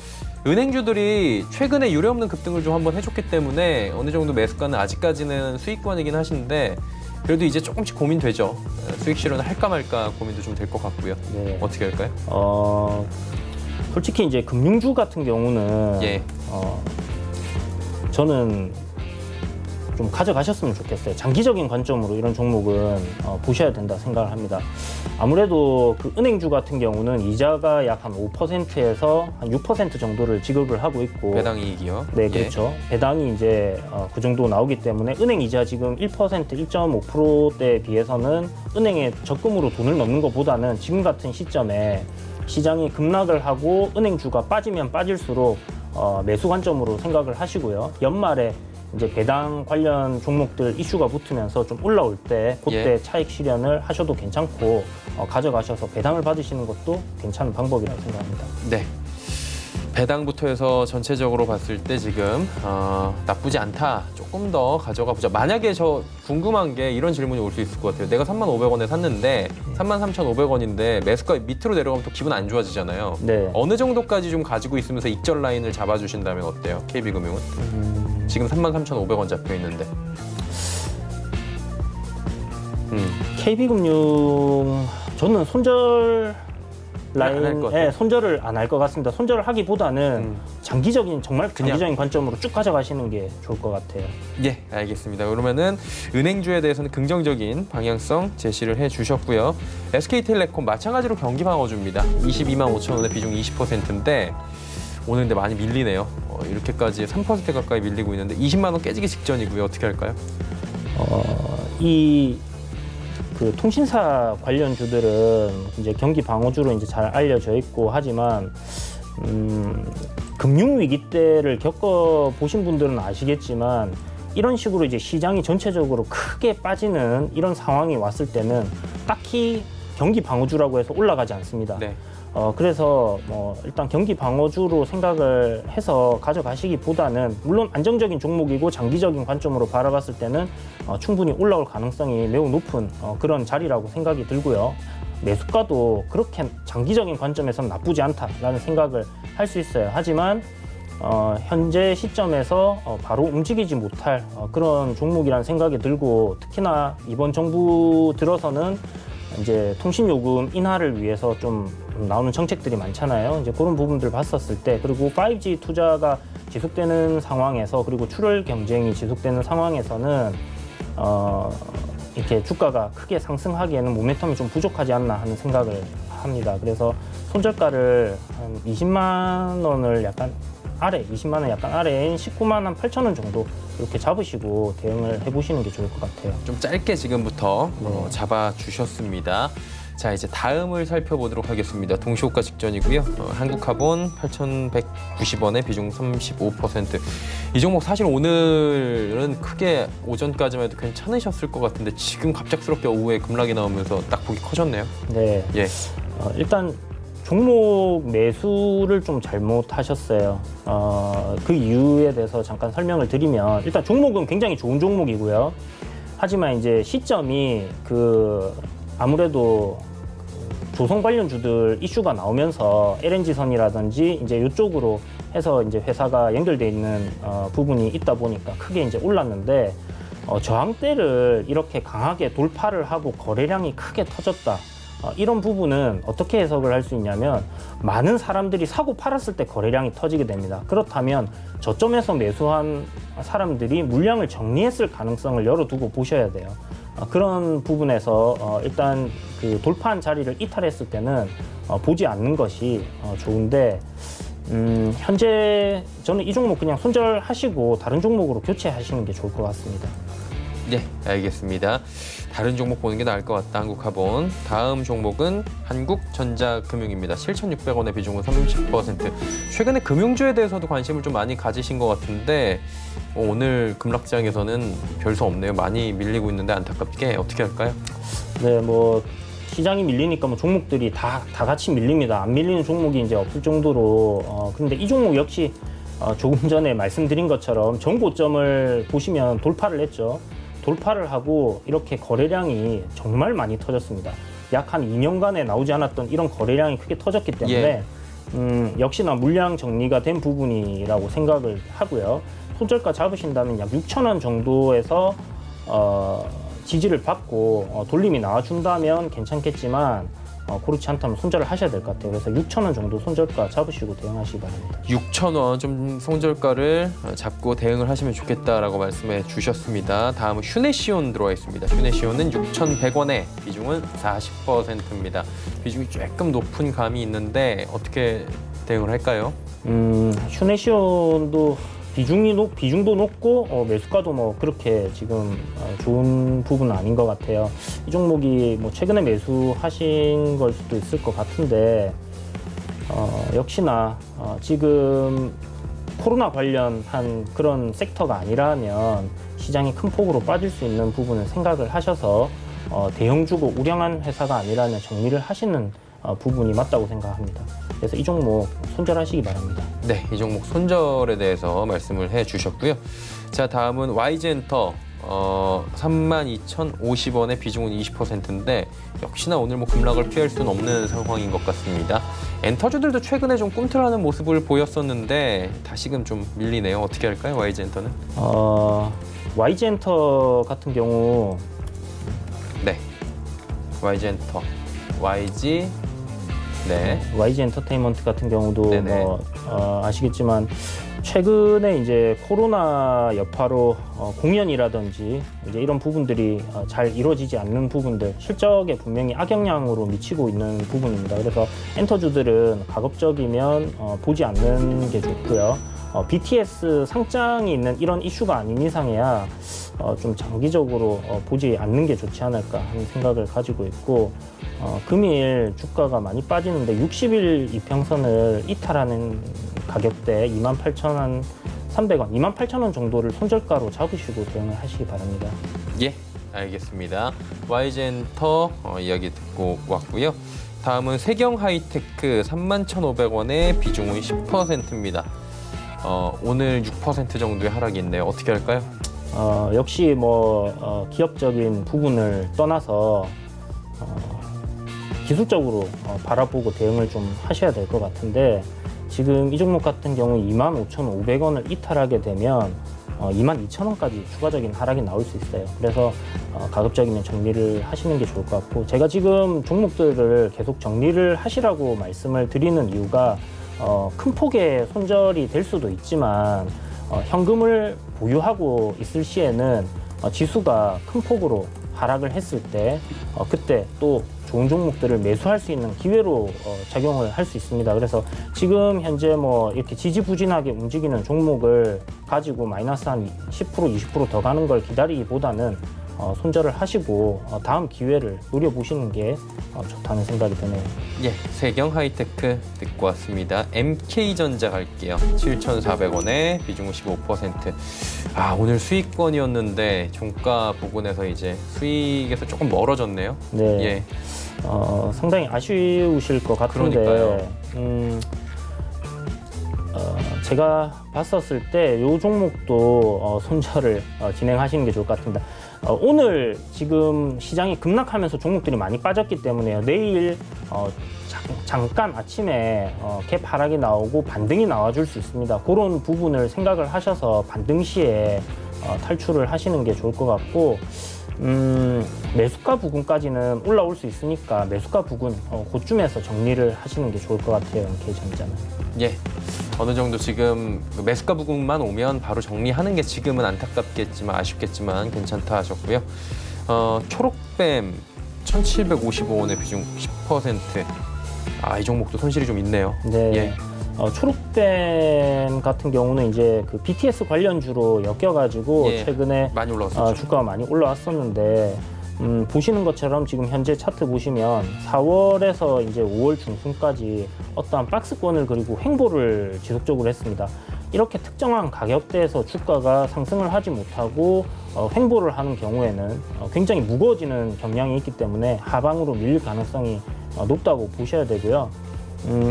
은행주들이 최근에 유례없는 급등을 좀 한번 해줬기 때문에 어느 정도 매수가는 아직까지는 수익권이긴 하시는데 그래도 이제 조금씩 고민되죠. 수익 실현을 할까 말까 고민도 좀 될 것 같고요. 네. 어떻게 할까요? 솔직히 이제 금융주 같은 경우는 예. 저는 좀 가져가셨으면 좋겠어요. 장기적인 관점으로 이런 종목은 보셔야 된다 생각을 합니다. 아무래도 그 은행주 같은 경우는 이자가 약 한 5%에서 한 6% 정도를 지급을 하고 있고 배당 이익이요. 네, 그렇죠. 배당이 이제 그 정도 나오기 때문에 은행 이자 지금 1%, 1.5%대에 비해서는 은행에 적금으로 돈을 넣는 것보다는 지금 같은 시점에 시장이 급락을 하고 은행주가 빠지면 빠질수록 매수 관점으로 생각을 하시고요. 연말에 이제 배당 관련 종목들 이슈가 붙으면서 좀 올라올 때 그때 예. 차익 실현을 하셔도 괜찮고 가져가셔서 배당을 받으시는 것도 괜찮은 방법이라고 생각합니다. 네. 배당부터 해서 전체적으로 봤을 때 지금 나쁘지 않다. 조금 더 가져가 보자. 만약에 저 궁금한 게 이런 질문이 올 수 있을 것 같아요. 내가 3,500원에 샀는데 33,500원인데 매수가 밑으로 내려가면 또 기분 안 좋아지잖아요. 네. 어느 정도까지 좀 가지고 있으면서 익절 라인을 잡아주신다면 어때요? KB금융은? 지금 33,500원 잡혀 있는데. KB금융 저는 손절 안할것 같아요. 라인에 손절을 안 할 것 같습니다. 손절을 하기보다는 장기적인 정말 그냥. 장기적인 관점으로 쭉 가져가시는 게 좋을 것 같아요. 예, 알겠습니다. 그러면은 은행주에 대해서는 긍정적인 방향성 제시를 해주셨고요. SK텔레콤 마찬가지로 경기방어주입니다. 22만 5천 원의 비중 20%인데 오늘 근데 많이 밀리네요. 이렇게까지 3% 가까이 밀리고 있는데 20만 원 깨지기 직전이고요. 어떻게 할까요? 그 통신사 관련주들은 이제 경기 방어주로 이제 잘 알려져 있고 하지만 금융 위기 때를 겪어 보신 분들은 아시겠지만 이런 식으로 이제 시장이 전체적으로 크게 빠지는 이런 상황이 왔을 때는 딱히 경기 방어주라고 해서 올라가지 않습니다. 네. 그래서 일단 경기 방어주로 생각을 해서 가져가시기보다는 물론 안정적인 종목이고 장기적인 관점으로 바라봤을 때는 충분히 올라올 가능성이 매우 높은 그런 자리라고 생각이 들고요. 매수가도 그렇게 장기적인 관점에서는 나쁘지 않다라는 생각을 할 수 있어요. 하지만 현재 시점에서 바로 움직이지 못할 그런 종목이라는 생각이 들고 특히나 이번 정부 들어서는 이제 통신요금 인하를 위해서 좀 나오는 정책들이 많잖아요. 이제 그런 부분들 봤었을 때 그리고 5G 투자가 지속되는 상황에서 그리고 출혈 경쟁이 지속되는 상황에서는 이렇게 주가가 크게 상승하기에는 모멘텀이 좀 부족하지 않나 하는 생각을 합니다. 그래서 손절가를 한 20만 원을 약간 아래, 20만 원 약간 아래인 19만 한 8천 원 정도 이렇게 잡으시고 대응을 해보시는 게 좋을 것 같아요. 좀 짧게 지금부터 잡아주셨습니다. 자, 이제 다음을 살펴보도록 하겠습니다. 동시호가 직전이고요. 한국화본 8,190원에 비중 35%. 이 종목 사실 오늘은 크게 오전까지만 해도 괜찮으셨을 것 같은데 지금 갑작스럽게 오후에 급락이 나오면서 딱 폭이 커졌네요. 네. 예. 일단 종목 매수를 좀 잘못하셨어요. 그 이유에 대해서 잠깐 설명을 드리면 일단 종목은 굉장히 좋은 종목이고요. 하지만 이제 시점이 아무래도 조선 관련주들 이슈가 나오면서 LNG선이라든지 이제 이쪽으로 해서 이제 회사가 연결돼 있는 부분이 있다 보니까 크게 이제 올랐는데 저항대를 이렇게 강하게 돌파를 하고 거래량이 크게 터졌다. 이런 부분은 어떻게 해석을 할 수 있냐면 많은 사람들이 사고 팔았을 때 거래량이 터지게 됩니다. 그렇다면 저점에서 매수한 사람들이 물량을 정리했을 가능성을 열어두고 보셔야 돼요. 그런 부분에서 일단 그 돌파한 자리를 이탈했을 때는 보지 않는 것이 좋은데 현재 저는 이 종목 그냥 손절하시고 다른 종목으로 교체하시는 게 좋을 것 같습니다. 네, 알겠습니다. 다른 종목 보는 게 나을 것 같다. 한국화본. 다음 종목은 한국전자금융입니다. 7,600원의 비중은 30%. 최근에 금융주에 대해서도 관심을 좀 많이 가지신 것 같은데 오늘 급락장에서는 별 수 없네요. 많이 밀리고 있는데 안타깝게 어떻게 할까요? 네, 시장이 밀리니까 종목들이 다 같이 밀립니다. 안 밀리는 종목이 이제 없을 정도로 근데 이 종목 역시 조금 전에 말씀드린 것처럼 전고점을 보시면 돌파를 했죠. 돌파를 하고 이렇게 거래량이 정말 많이 터졌습니다. 약 한 2년간에 나오지 않았던 이런 거래량이 크게 터졌기 때문에 역시나 물량 정리가 된 부분이라고 생각을 하고요. 손절가 잡으신다면 약 6,000원 정도에서 지지를 받고 돌림이 나와준다면 괜찮겠지만 그렇지 않다면 손절을 하셔야 될 것 같아요. 그래서 6,000원 정도 손절가 잡으시고 대응하시기 바랍니다. 6,000원 좀 손절가를 잡고 대응을 하시면 좋겠다라고 말씀해 주셨습니다. 다음은 휴네시온 들어와 있습니다. 휴네시온은 6,100원에 비중은 40%입니다. 비중이 조금 높은 감이 있는데 어떻게 대응을 할까요? 휴네시온도 비중도 높고 매수가도 뭐 그렇게 지금 좋은 부분은 아닌 것 같아요. 이 종목이 뭐 최근에 매수하신 걸 수도 있을 것 같은데 역시나 지금 코로나 관련한 그런 섹터가 아니라면 시장이 큰 폭으로 빠질 수 있는 부분을 생각을 하셔서 대형주고 우량한 회사가 아니라면 정리를 하시는 부분이 맞다고 생각합니다. 그래서 이 종목 손절하시기 바랍니다. 네, 이 종목 손절에 대해서 말씀을 해주셨고요. 자, 다음은 YG엔터 32,050원의 비중은 20%인데 역시나 오늘 뭐 급락을 피할 수는 없는 상황인 것 같습니다. 엔터주들도 최근에 좀 꿈틀하는 모습을 보였었는데 다시금 좀 밀리네요. 어떻게 할까요, YG엔터는? YG엔터 같은 경우 네, YG엔터, YG 네. YG 엔터테인먼트 같은 경우도 네네. 아시겠지만 최근에 이제 코로나 여파로 공연이라든지 이제 이런 부분들이 잘 이루어지지 않는 부분들 실적에 분명히 악영향으로 미치고 있는 부분입니다. 그래서 엔터주들은 가급적이면 보지 않는 게 좋고요. BTS 상장이 있는 이런 이슈가 아닌 이상에야 좀 장기적으로 보지 않는 게 좋지 않을까 하는 생각을 가지고 있고 금일 주가가 많이 빠지는데 60일 이평선을 이탈하는 가격대 28,300원, 28,000원 정도를 손절가로 잡으시고 대응을 하시기 바랍니다. 예, 알겠습니다. YG엔터 이야기 듣고 왔고요. 다음은 세경하이테크 31,500원의 비중은 10%입니다. 오늘 6% 정도의 하락이 있네요. 어떻게 할까요? 역시 뭐 기업적인 부분을 떠나서 기술적으로 바라보고 대응을 좀 하셔야 될 것 같은데 지금 이 종목 같은 경우 25,500원을 이탈하게 되면 22,000원까지 추가적인 하락이 나올 수 있어요. 그래서 가급적이면 정리를 하시는 게 좋을 것 같고 제가 지금 종목들을 계속 정리를 하시라고 말씀을 드리는 이유가 큰 폭의 손절이 될 수도 있지만 현금을 보유하고 있을 시에는 지수가 큰 폭으로 하락을 했을 때 그때 또 좋은 종목들을 매수할 수 있는 기회로 작용을 할 수 있습니다. 그래서 지금 현재 뭐 이렇게 지지부진하게 움직이는 종목을 가지고 마이너스 한 10%, 20% 더 가는 걸 기다리기보다는 손절을 하시고 다음 기회를 노려보시는 게 좋다는 생각이 드네요. 예, 세경하이테크 듣고 왔습니다. MK전자 갈게요. 7,400원에 비중은 15%. 오늘 수익권이었는데 종가 부근에서 이제 수익에서 조금 멀어졌네요. 네. 예. 상당히 아쉬우실 것 같은데 그러니까요. 제가 봤었을 때 이 종목도 손절을 진행하시는 게 좋을 것 같습니다. 오늘 지금 시장이 급락하면서 종목들이 많이 빠졌기 때문에요. 내일 잠깐 아침에 갭 하락이 나오고 반등이 나와줄 수 있습니다. 그런 부분을 생각을 하셔서 반등 시에 탈출을 하시는 게 좋을 것 같고 매수가 부근까지는 올라올 수 있으니까 매수가 부근 그쯤에서 정리를 하시는 게 좋을 것 같아요. MK전자는. 예. 어느 정도 지금 매수가 부분만 오면 바로 정리하는 게 지금은 안타깝겠지만 아쉽겠지만 괜찮다 하셨고요. 초록뱀 1,755원의 비중 10%. 이 종목도 손실이 좀 있네요. 네. 예. 초록뱀 같은 경우는 이제 그 BTS 관련주로 엮여가지고 예, 최근에 많이 올라왔었죠. 주가가 많이 올라왔었는데 보시는 것처럼 지금 현재 차트 보시면 4월에서 이제 5월 중순까지 어떠한 박스권을 그리고 횡보를 지속적으로 했습니다. 이렇게 특정한 가격대에서 주가가 상승을 하지 못하고 횡보를 하는 경우에는 굉장히 무거워지는 경향이 있기 때문에 하방으로 밀릴 가능성이 높다고 보셔야 되고요.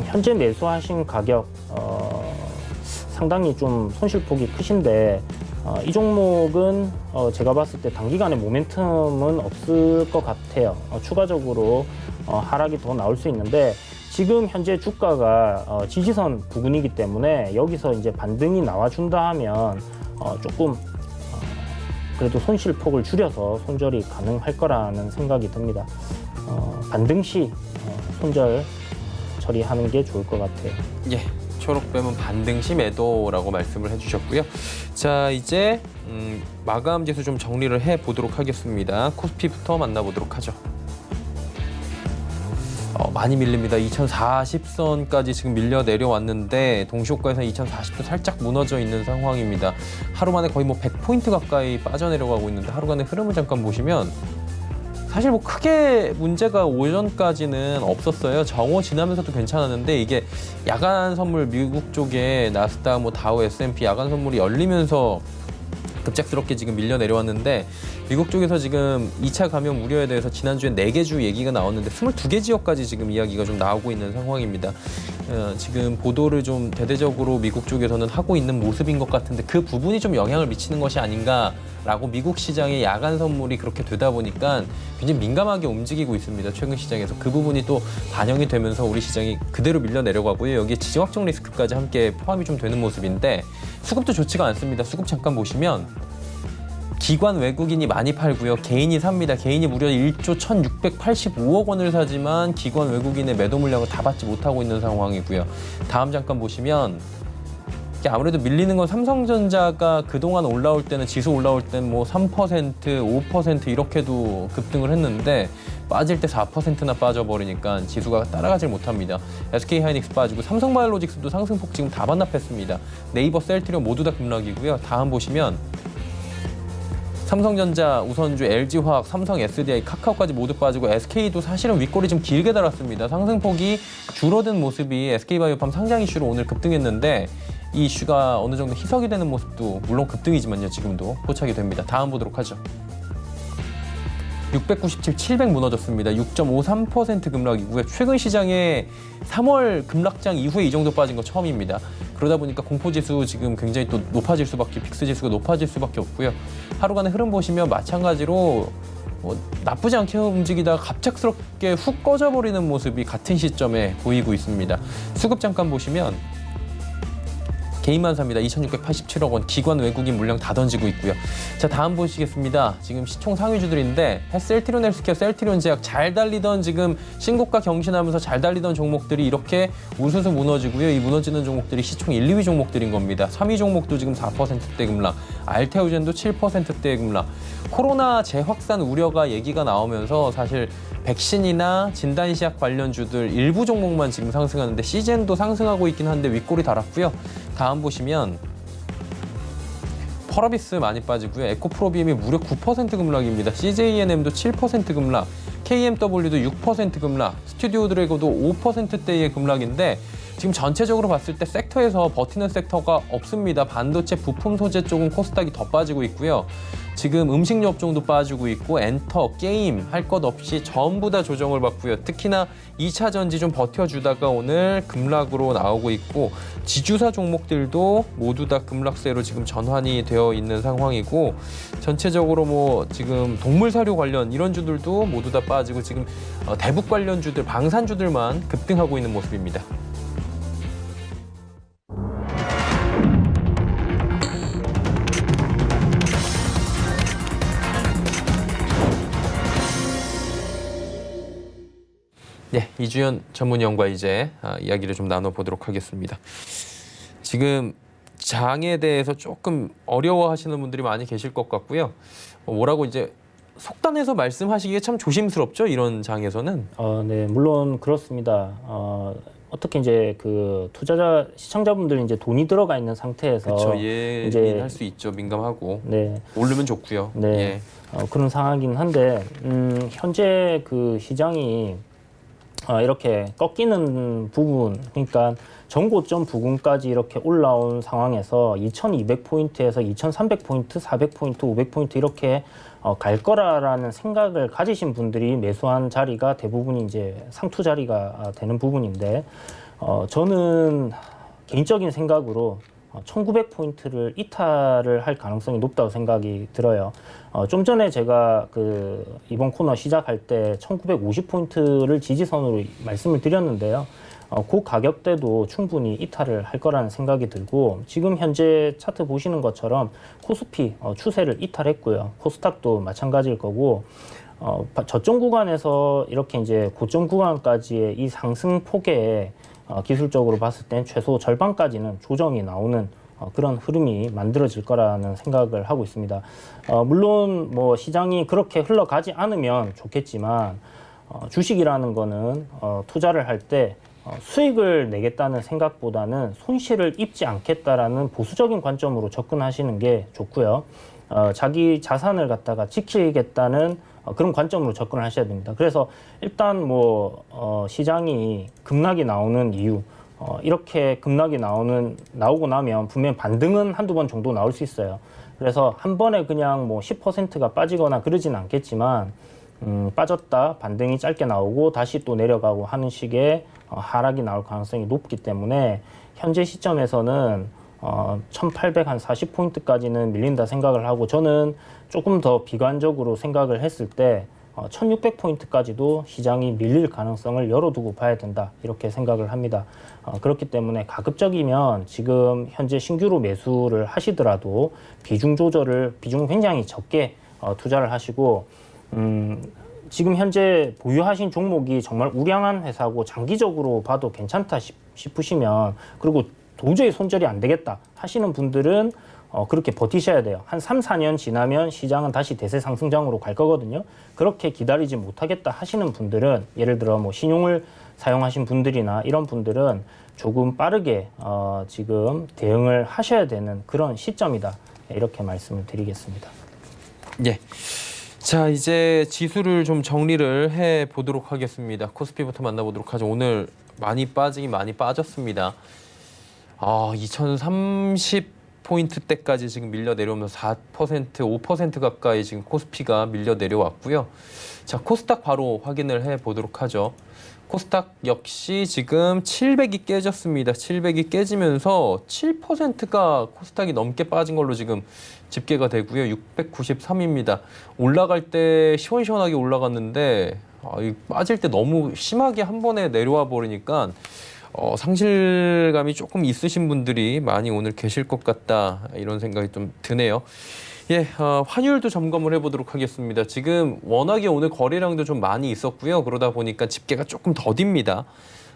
현재 매수하신 가격 상당히 좀 손실폭이 크신데 이 종목은 제가 봤을 때 단기간에 모멘텀은 없을 것 같아요. 추가적으로 하락이 더 나올 수 있는데 지금 현재 주가가 지지선 부근이기 때문에 여기서 이제 반등이 나와준다 하면 조금 그래도 손실폭을 줄여서 손절이 가능할 거라는 생각이 듭니다. 반등 시 손절 처리하는 게 좋을 것 같아요. 예, 초록뱀은 반등시 매도라고 말씀을 해주셨고요. 자, 이제 마감 지수 좀 정리를 해보도록 하겠습니다. 코스피부터 만나보도록 하죠. 많이 밀립니다. 2040선까지 지금 밀려 내려왔는데 동시호가에서는 2040도 살짝 무너져 있는 상황입니다. 하루 만에 거의 뭐 100포인트 가까이 빠져내려가고 있는데 하루간의 흐름을 잠깐 보시면 사실 뭐 크게 문제가 오전까지는 없었어요. 정오 지나면서도 괜찮았는데 이게 야간 선물 미국 쪽에 나스닥, 뭐 다우, S&P 야간 선물이 열리면서 급작스럽게 지금 밀려 내려왔는데 미국 쪽에서 지금 2차 감염 우려에 대해서 지난주에 4개 주 얘기가 나왔는데 22개 지역까지 지금 이야기가 좀 나오고 있는 상황입니다. 지금 보도를 좀 대대적으로 미국 쪽에서는 하고 있는 모습인 것 같은데 그 부분이 좀 영향을 미치는 것이 아닌가라고 미국 시장의 야간 선물이 그렇게 되다 보니까 굉장히 민감하게 움직이고 있습니다. 최근 시장에서 그 부분이 또 반영이 되면서 우리 시장이 그대로 밀려 내려가고요. 여기에 지정 확정 리스크까지 함께 포함이 좀 되는 모습인데 수급도 좋지가 않습니다. 수급 잠깐 보시면 기관 외국인이 많이 팔고요. 개인이 삽니다. 개인이 무려 1조 1,685억 원을 사지만 기관 외국인의 매도 물량을 다 받지 못하고 있는 상황이고요. 다음 잠깐 보시면 아무래도 밀리는 건 삼성전자가 그동안 올라올 때는 지수 올라올 때는 뭐 3%, 5% 이렇게도 급등을 했는데 빠질 때 4%나 빠져버리니까 지수가 따라가질 못합니다. SK하이닉스 빠지고 삼성바이오로직스도 상승폭 지금 다 반납했습니다. 네이버, 셀트리온 모두 다 급락이고요. 다음 보시면 삼성전자, 우선주, LG화학, 삼성 SDI, 카카오까지 모두 빠지고 SK도 사실은 윗골이 좀 길게 달았습니다. 상승폭이 줄어든 모습이 SK바이오팜 상장 이슈로 오늘 급등했는데 이 이슈가 어느 정도 희석이 되는 모습도 물론 급등이지만요. 지금도 포착이 됩니다. 다음 보도록 하죠. 697, 700 무너졌습니다. 6.53% 급락이고요. 최근 시장에 3월 급락장 이후에 이 정도 빠진 거 처음입니다. 그러다 보니까 공포지수 지금 굉장히 또 높아질 수밖에, 빅스지수가 높아질 수밖에 없고요. 하루간의 흐름 보시면 마찬가지로 나쁘지 않게 움직이다가 갑작스럽게 훅 꺼져버리는 모습이 같은 시점에 보이고 있습니다. 수급 잠깐 보시면 개인만 삽니다. 2,687억 원, 기관 외국인 물량 다 던지고 있고요. 자, 다음 보시겠습니다. 지금 시총 상위주들인데 셀트리온 헬스케어, 셀트리온 제약 잘 달리던 지금 신고가 경신하면서 잘 달리던 종목들이 이렇게 우수수 무너지고요. 이 무너지는 종목들이 시총 1, 2위 종목들인 겁니다. 3위 종목도 지금 4%대 급락, 알테오젠도 7%대 급락. 코로나 재확산 우려가 얘기가 나오면서 사실 백신이나 진단시약 관련주들 일부 종목만 지금 상승하는데 시젠도 상승하고 있긴 한데 윗골이 달았고요. 다음 보시면 펄어비스 많이 빠지고요. 에코프로비엠이 무려 9% 급락입니다. CJENM도 7% 급락, KMW도 6% 급락, 스튜디오 드래고도 5%대의 급락인데 지금 전체적으로 봤을 때 섹터에서 버티는 섹터가 없습니다. 반도체, 부품 소재 쪽은 코스닥이 더 빠지고 있고요. 지금 음식료 업종도 빠지고 있고 엔터, 게임 할 것 없이 전부 다 조정을 받고요. 특히나 2차 전지 좀 버텨주다가 오늘 급락으로 나오고 있고 지주사 종목들도 모두 다 급락세로 지금 전환이 되어 있는 상황이고 전체적으로 뭐 지금 동물 사료 관련 이런 주들도 모두 다 빠지고 지금 대북 관련주들, 방산주들만 급등하고 있는 모습입니다. 네, 이주연 전문위원과 이제 이야기를 좀 나눠보도록 하겠습니다. 지금 장에 대해서 조금 어려워하시는 분들이 많이 계실 것 같고요. 뭐라고 이제 속단해서 말씀하시기에 참 조심스럽죠, 이런 장에서는. 네, 물론 그렇습니다. 어떻게 이제 그 투자자 시청자분들이 이제 돈이 들어가 있는 상태에서 그렇죠, 예민할 수 있죠, 민감하고. 네, 오르면 좋고요. 네, 예. 그런 상황이긴 한데 현재 그 시장이 이렇게 꺾이는 부분, 그러니까 전고점 부근까지 이렇게 올라온 상황에서 2200포인트에서 2300포인트, 400포인트, 500포인트 이렇게 갈 거라라는 생각을 가지신 분들이 매수한 자리가 대부분 이제 상투 자리가 되는 부분인데, 저는 개인적인 생각으로 1900포인트를 이탈을 할 가능성이 높다고 생각이 들어요. 좀 전에 제가 이번 코너 시작할 때 1950포인트를 지지선으로 말씀을 드렸는데요. 그 가격대도 충분히 이탈을 할 거라는 생각이 들고, 지금 현재 차트 보시는 것처럼 코스피 추세를 이탈했고요. 코스닥도 마찬가지일 거고, 저점 구간에서 이렇게 이제 고점 구간까지의 이 상승 폭에 기술적으로 봤을 땐 최소 절반까지는 조정이 나오는 그런 흐름이 만들어질 거라는 생각을 하고 있습니다. 물론 뭐 시장이 그렇게 흘러가지 않으면 좋겠지만 주식이라는 거는 투자를 할 때 수익을 내겠다는 생각보다는 손실을 입지 않겠다라는 보수적인 관점으로 접근하시는 게 좋고요. 자기 자산을 갖다가 지키겠다는 그런 관점으로 접근을 하셔야 됩니다. 그래서 일단 뭐 시장이 급락이 나오는 이유, 이렇게 급락이 나오고 나면 분명 반등은 한두 번 정도 나올 수 있어요. 그래서 한 번에 그냥 뭐 10%가 빠지거나 그러진 않겠지만 빠졌다 반등이 짧게 나오고 다시 또 내려가고 하는 식의 하락이 나올 가능성이 높기 때문에 현재 시점에서는 1840포인트까지는 밀린다 생각을 하고, 저는 조금 더 비관적으로 생각을 했을 때 1600포인트까지도 시장이 밀릴 가능성을 열어두고 봐야 된다, 이렇게 생각을 합니다. 그렇기 때문에 가급적이면 지금 현재 신규로 매수를 하시더라도 비중 굉장히 적게 투자를 하시고, 지금 현재 보유하신 종목이 정말 우량한 회사고 장기적으로 봐도 괜찮다 싶으시면, 그리고 도저히 손절이 안 되겠다 하시는 분들은 그렇게 버티셔야 돼요. 한 3, 4년 지나면 시장은 다시 대세 상승장으로 갈 거거든요. 그렇게 기다리지 못하겠다 하시는 분들은, 예를 들어 뭐 신용을 사용하신 분들이나 이런 분들은 조금 빠르게 지금 대응을 하셔야 되는 그런 시점이다, 이렇게 말씀을 드리겠습니다. 예. 자, 이제 지수를 좀 정리를 해 보도록 하겠습니다. 코스피부터 만나보도록 하죠. 오늘 많이 빠졌습니다. 2030포인트대까지 지금 밀려 내려오면서 4%, 5% 가까이 지금 코스피가 밀려 내려왔고요. 자, 코스닥 바로 확인을 해 보도록 하죠. 코스닥 역시 지금 700이 깨졌습니다. 700이 깨지면서 7%가 코스닥이 넘게 빠진 걸로 지금 집계가 되고요. 693입니다. 올라갈 때 시원시원하게 올라갔는데 빠질 때 너무 심하게 한 번에 내려와 버리니까 상실감이 조금 있으신 분들이 많이 오늘 계실 것 같다, 이런 생각이 좀 드네요. 예, 환율도 점검을 해보도록 하겠습니다. 지금 워낙에 오늘 거래량도 좀 많이 있었고요. 그러다 보니까 집계가 조금 더딥니다.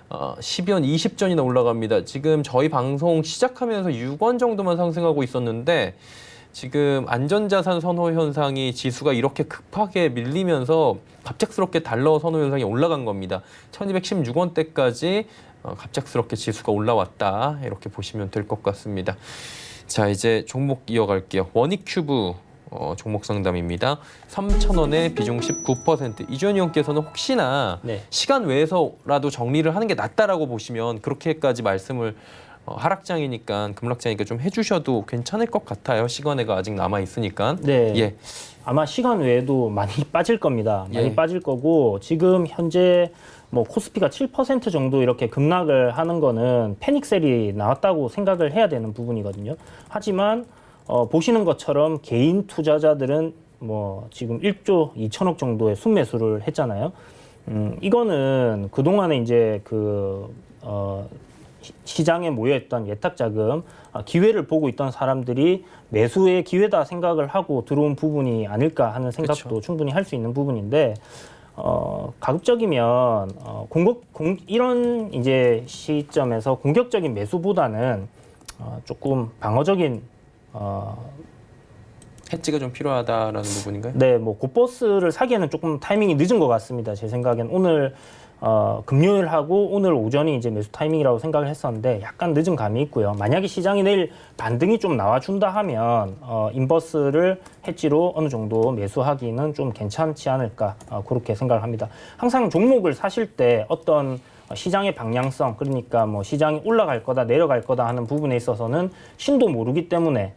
10연, 20전이나 올라갑니다. 지금 저희 방송 시작하면서 6원 정도만 상승하고 있었는데 지금 안전자산 선호 현상이 지수가 이렇게 급하게 밀리면서 갑작스럽게 달러 선호 현상이 올라간 겁니다. 1216원대까지 갑작스럽게 지수가 올라왔다, 이렇게 보시면 될 것 같습니다. 자, 이제 종목 이어갈게요. 원익큐브 종목 상담입니다. 3,000원에 비중 19%. 이주연 의원께서는 혹시나 시간 외에서라도 정리를 하는 게 낫다라고 보시면 그렇게까지 말씀을 하락장이니까, 급락장이니까 좀 해주셔도 괜찮을 것 같아요. 시간외가 아직 남아 있으니까. 네. 예. 아마 시간 외에도 많이 빠질 겁니다. 많이 예. 빠질 거고, 지금 현재 뭐 코스피가 7% 정도 이렇게 급락을 하는 거는 패닉셀이 나왔다고 생각을 해야 되는 부분이거든요. 하지만 보시는 것처럼 개인 투자자들은 뭐 지금 1조 2천억 정도의 순매수를 했잖아요. 이거는 그동안에 이제 시장에 모여있던 예탁자금, 기회를 보고 있던 사람들이 매수의 기회다 생각을 하고 들어온 부분이 아닐까 하는 생각도 그쵸. 충분히 할 수 있는 부분인데, 가급적이면 이런 이제 시점에서 공격적인 매수보다는 조금 방어적인 해지가 좀 필요하다라는 부분인가요? 네, 뭐 곧버스를 사기에는 조금 타이밍이 늦은 것 같습니다. 제 생각엔 오늘 금요일하고 오늘 오전이 이제 매수 타이밍이라고 생각을 했었는데 약간 늦은 감이 있고요. 만약에 시장이 내일 반등이 좀 나와준다 하면 인버스를 해지로 어느 정도 매수하기는 좀 괜찮지 않을까, 그렇게 생각을 합니다. 항상 종목을 사실 때 어떤 시장의 방향성, 그러니까 뭐 시장이 올라갈 거다 내려갈 거다 하는 부분에 있어서는 신도 모르기 때문에,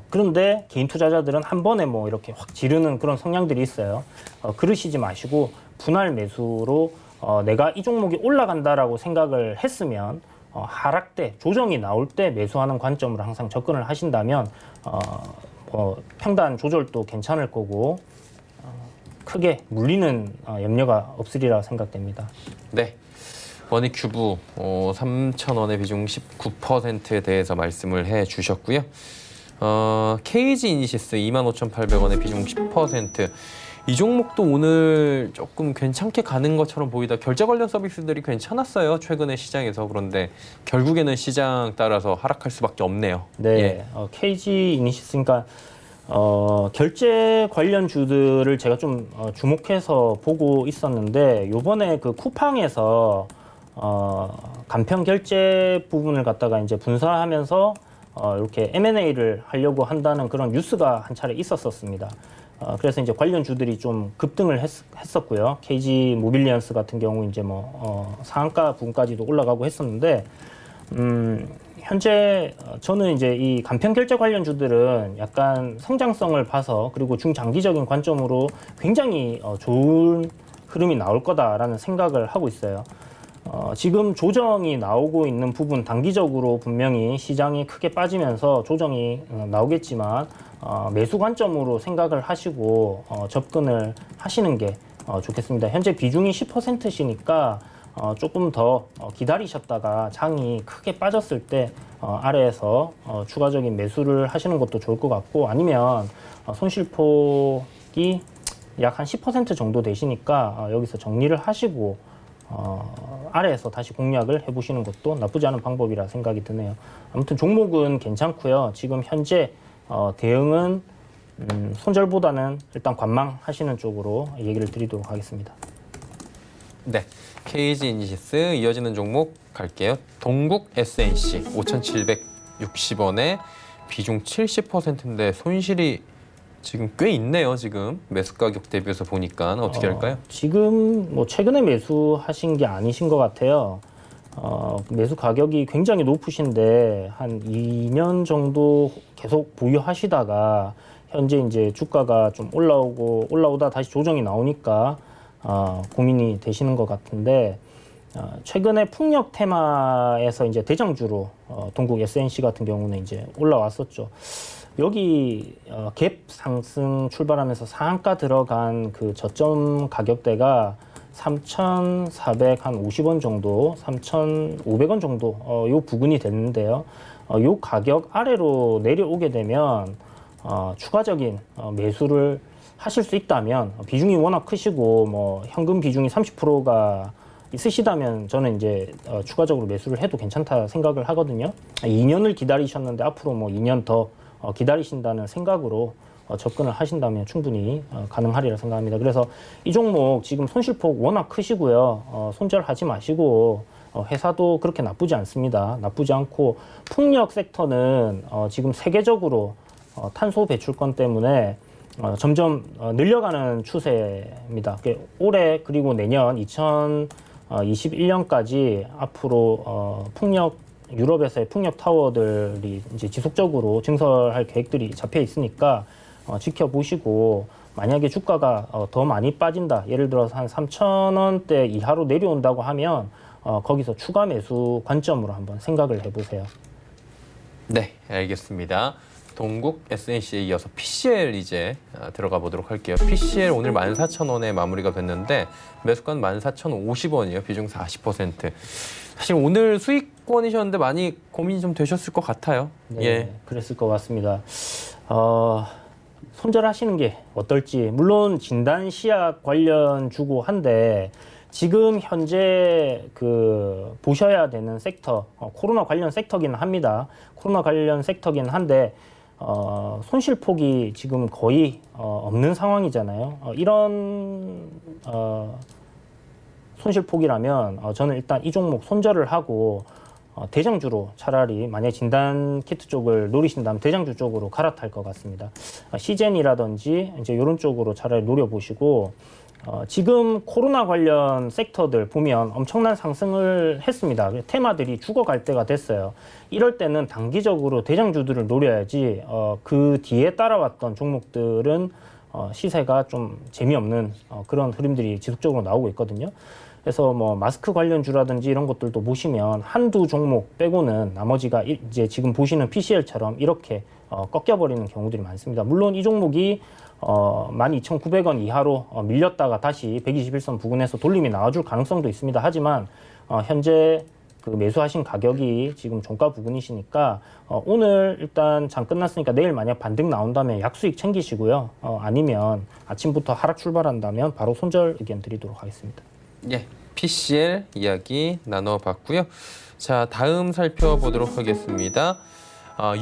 그런데 개인 투자자들은 한 번에 뭐 이렇게 확 지르는 그런 성향들이 있어요. 그러시지 마시고 분할 매수로 내가 이 종목이 올라간다라고 생각을 했으면 하락 때, 조정이 나올 때 매수하는 관점으로 항상 접근을 하신다면 평단 조절도 괜찮을 거고 크게 물리는 염려가 없으리라 생각됩니다. 네. 원익큐브 3,000원의 비중 19%에 대해서 말씀을 해 주셨고요. KG 이니시스 25,800원의 비중 10%. 이 종목도 오늘 조금 괜찮게 가는 것처럼 보이다. 결제 관련 서비스들이 괜찮았어요. 최근에 시장에서. 그런데 결국에는 시장 따라서 하락할 수밖에 없네요. 네, 예. KG 이니시스, 그러니까 결제 관련주들을 제가 좀 주목해서 보고 있었는데 요번에 그 쿠팡에서 간편 결제 부분을 갖다가 이제 분사하면서 이렇게 M&A를 하려고 한다는 그런 뉴스가 한 차례 있었습니다. 그래서 이제 관련주들이 좀 급등을 했었고요. KG 모빌리언스 같은 경우 이제 뭐 상한가 부분까지도 올라가고 했었는데 현재 저는 이제 이 간편 결제 관련주들은 약간 성장성을 봐서 그리고 중장기적인 관점으로 굉장히 좋은 흐름이 나올 거다라는 생각을 하고 있어요. 지금 조정이 나오고 있는 부분 단기적으로 분명히 시장이 크게 빠지면서 조정이 나오겠지만 매수 관점으로 생각을 하시고 접근을 하시는 게 좋겠습니다. 현재 비중이 10%시니까 조금 더 기다리셨다가 장이 크게 빠졌을 때 아래에서 추가적인 매수를 하시는 것도 좋을 것 같고, 아니면 손실폭이 약 한 10% 정도 되시니까 여기서 정리를 하시고 아래에서 다시 공략을 해보시는 것도 나쁘지 않은 방법이라 생각이 드네요. 아무튼 종목은 괜찮고요. 지금 현재 대응은 손절보다는 일단 관망하시는 쪽으로 얘기를 드리도록 하겠습니다. 네. KG 이니시스 이어지는 종목 갈게요. 동국 SNC 5,760원에 비중 70%인데 손실이 지금 꽤 있네요. 지금 매수 가격 대비해서 보니까 어떻게 할까요? 지금 뭐 최근에 매수하신 게 아니신 것 같아요. 매수 가격이 굉장히 높으신데 한 2년 정도 계속 보유하시다가 현재 이제 주가가 좀 올라오다 다시 조정이 나오니까 고민이 되시는 것 같은데, 최근에 풍력 테마에서 이제 대장주로 동국 SNC 같은 경우는 이제 올라왔었죠. 여기 갭 상승 출발하면서 상한가 들어간 그 저점 가격대가 3,450원 정도, 3,500원 정도 요 부근이 됐는데요. 요 가격 아래로 내려오게 되면 추가적인 매수를 하실 수 있다면, 비중이 워낙 크시고 뭐 현금 비중이 30%가 있으시다면 저는 이제 추가적으로 매수를 해도 괜찮다 생각을 하거든요. 2년을 기다리셨는데 앞으로 뭐 2년 더 기다리신다는 생각으로 접근을 하신다면 충분히 가능하리라 생각합니다. 그래서 이 종목 지금 손실폭 워낙 크시고요. 손절하지 마시고, 회사도 그렇게 나쁘지 않습니다. 나쁘지 않고, 풍력 sek터는 지금 세계적으로 탄소 배출권 때문에 점점 늘려가는 추세입니다. 올해 그리고 내년 2021년까지 앞으로 유럽에서의 풍력 타워들이 이제 지속적으로 증설할 계획들이 잡혀 있으니까 지켜보시고, 만약에 주가가 더 많이 빠진다, 예를 들어서 한 3,000원대 이하로 내려온다고 하면 거기서 추가 매수 관점으로 한번 생각을 해보세요. 네, 알겠습니다. 동국 SNC에 이어서 PCL 이제 들어가 보도록 할게요. PCL 오늘 14,000원에 마무리가 됐는데 매수가는 14,050원이에요. 비중 40%. 사실 오늘 수익권이셨는데 많이 고민이 좀 되셨을 것 같아요. 네, 예. 그랬을 것 같습니다. 손절하시는 게 어떨지. 물론 진단 시약 관련 주고 한데 지금 현재 그 보셔야 되는 섹터, 코로나 관련 섹터긴 합니다. 코로나 관련 섹터긴 한데 손실폭이 지금 거의 없는 상황이잖아요. 이런 손실폭이라면 저는 일단 이 종목 손절을 하고 대장주로 차라리, 만약 진단 키트 쪽을 노리신다면 대장주 쪽으로 갈아탈 것 같습니다. 시젠이라든지 이제 이런 쪽으로 차라리 노려보시고, 지금 코로나 관련 섹터들 보면 엄청난 상승을 했습니다. 테마들이 죽어갈 때가 됐어요. 이럴 때는 단기적으로 대장주들을 노려야지 그 뒤에 따라왔던 종목들은 시세가 좀 재미없는 그런 흐름들이 지속적으로 나오고 있거든요. 그래서 뭐 마스크 관련주라든지 이런 것들도 보시면 한두 종목 빼고는 나머지가 이제 지금 보시는 PCL처럼 이렇게 꺾여버리는 경우들이 많습니다. 물론 이 종목이 12,900원 이하로 밀렸다가 다시 121선 부근에서 돌림이 나와줄 가능성도 있습니다. 하지만 현재 그 매수하신 가격이 지금 종가 부근이시니까 오늘 일단 장 끝났으니까 내일 만약 반등 나온다면 약수익 챙기시고요. 아니면 아침부터 하락 출발한다면 바로 손절 의견 드리도록 하겠습니다. 예, PCL 이야기 나눠봤고요. 자, 다음 살펴보도록 하겠습니다.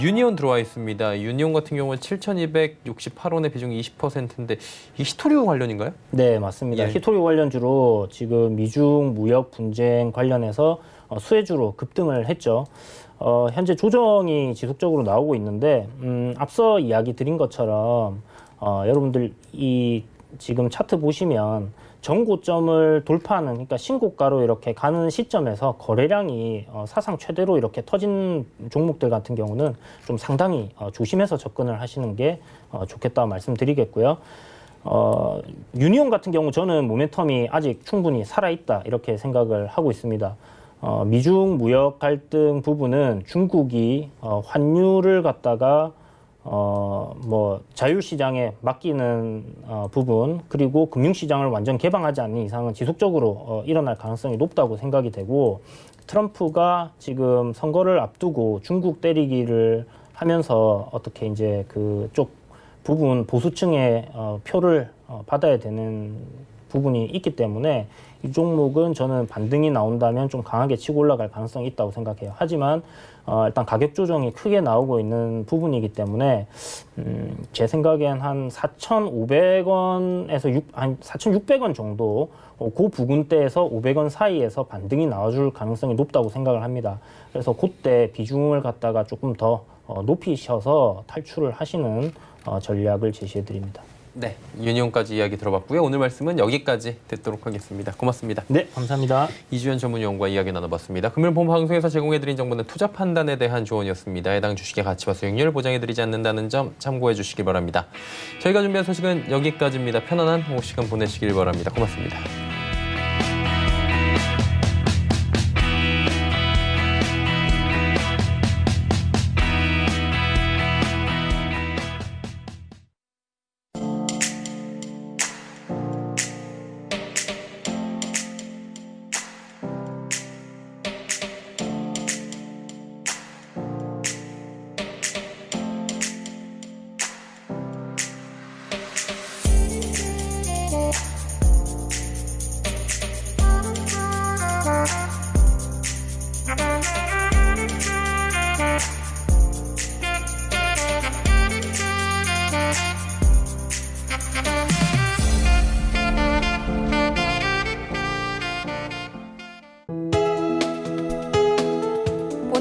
유니온 들어와 있습니다. 유니온 같은 경우는 7,268원의 비중이 20%인데 이 히토리오 관련인가요? 네, 맞습니다. 예. 히토리오 관련주로 지금 미중 무역 분쟁 관련해서 수혜주로 급등을 했죠. 현재 조정이 지속적으로 나오고 있는데 앞서 이야기 드린 것처럼 여러분들 이 지금 차트 보시면 전고점을 돌파하는, 그러니까 신고가로 이렇게 가는 시점에서 거래량이 사상 최대로 이렇게 터진 종목들 같은 경우는 좀 상당히 조심해서 접근을 하시는 게 좋겠다 말씀드리겠고요. 유니온 같은 경우 저는 모멘텀이 아직 충분히 살아있다 이렇게 생각을 하고 있습니다. 미중 무역 갈등 부분은 중국이 환율을 갖다가 뭐 자율시장에 맡기는 부분, 그리고 금융시장을 완전 개방하지 않는 이상은 지속적으로 일어날 가능성이 높다고 생각이 되고, 트럼프가 지금 선거를 앞두고 중국 때리기를 하면서 어떻게 이제 그쪽 부분 보수층의 표를 받아야 되는 부분이 있기 때문에 이 종목은 저는 반등이 나온다면 좀 강하게 치고 올라갈 가능성이 있다고 생각해요. 하지만 일단 가격 조정이 크게 나오고 있는 부분이기 때문에 제 생각엔 한 4,500원에서 한 4,600원 정도 그 부근대에서 500원 사이에서 반등이 나와줄 가능성이 높다고 생각을 합니다. 그래서 그때 비중을 갖다가 조금 더 높이셔서 탈출을 하시는 전략을 제시해 드립니다. 네, 유니온까지 이야기 들어봤고요. 오늘 말씀은 여기까지 듣도록 하겠습니다. 고맙습니다. 네, 감사합니다. 이주연 전문위원과 이야기 나눠봤습니다. 금요일 본 방송에서 제공해드린 정보는 투자 판단에 대한 조언이었습니다. 해당 주식의 가치와 수익률 보장해드리지 않는다는 점 참고해 주시기 바랍니다. 저희가 준비한 소식은 여기까지입니다. 편안한 오후 시간 보내시길 바랍니다. 고맙습니다.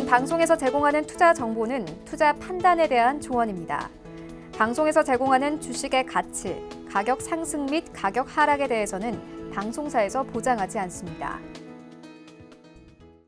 방송에서 제공하는 투자 정보는 투자 판단에 대한 조언입니다. 방송에서 제공하는 주식의 가치, 가격 상승 및 가격 하락에 대해서는 방송사에서 보장하지 않습니다.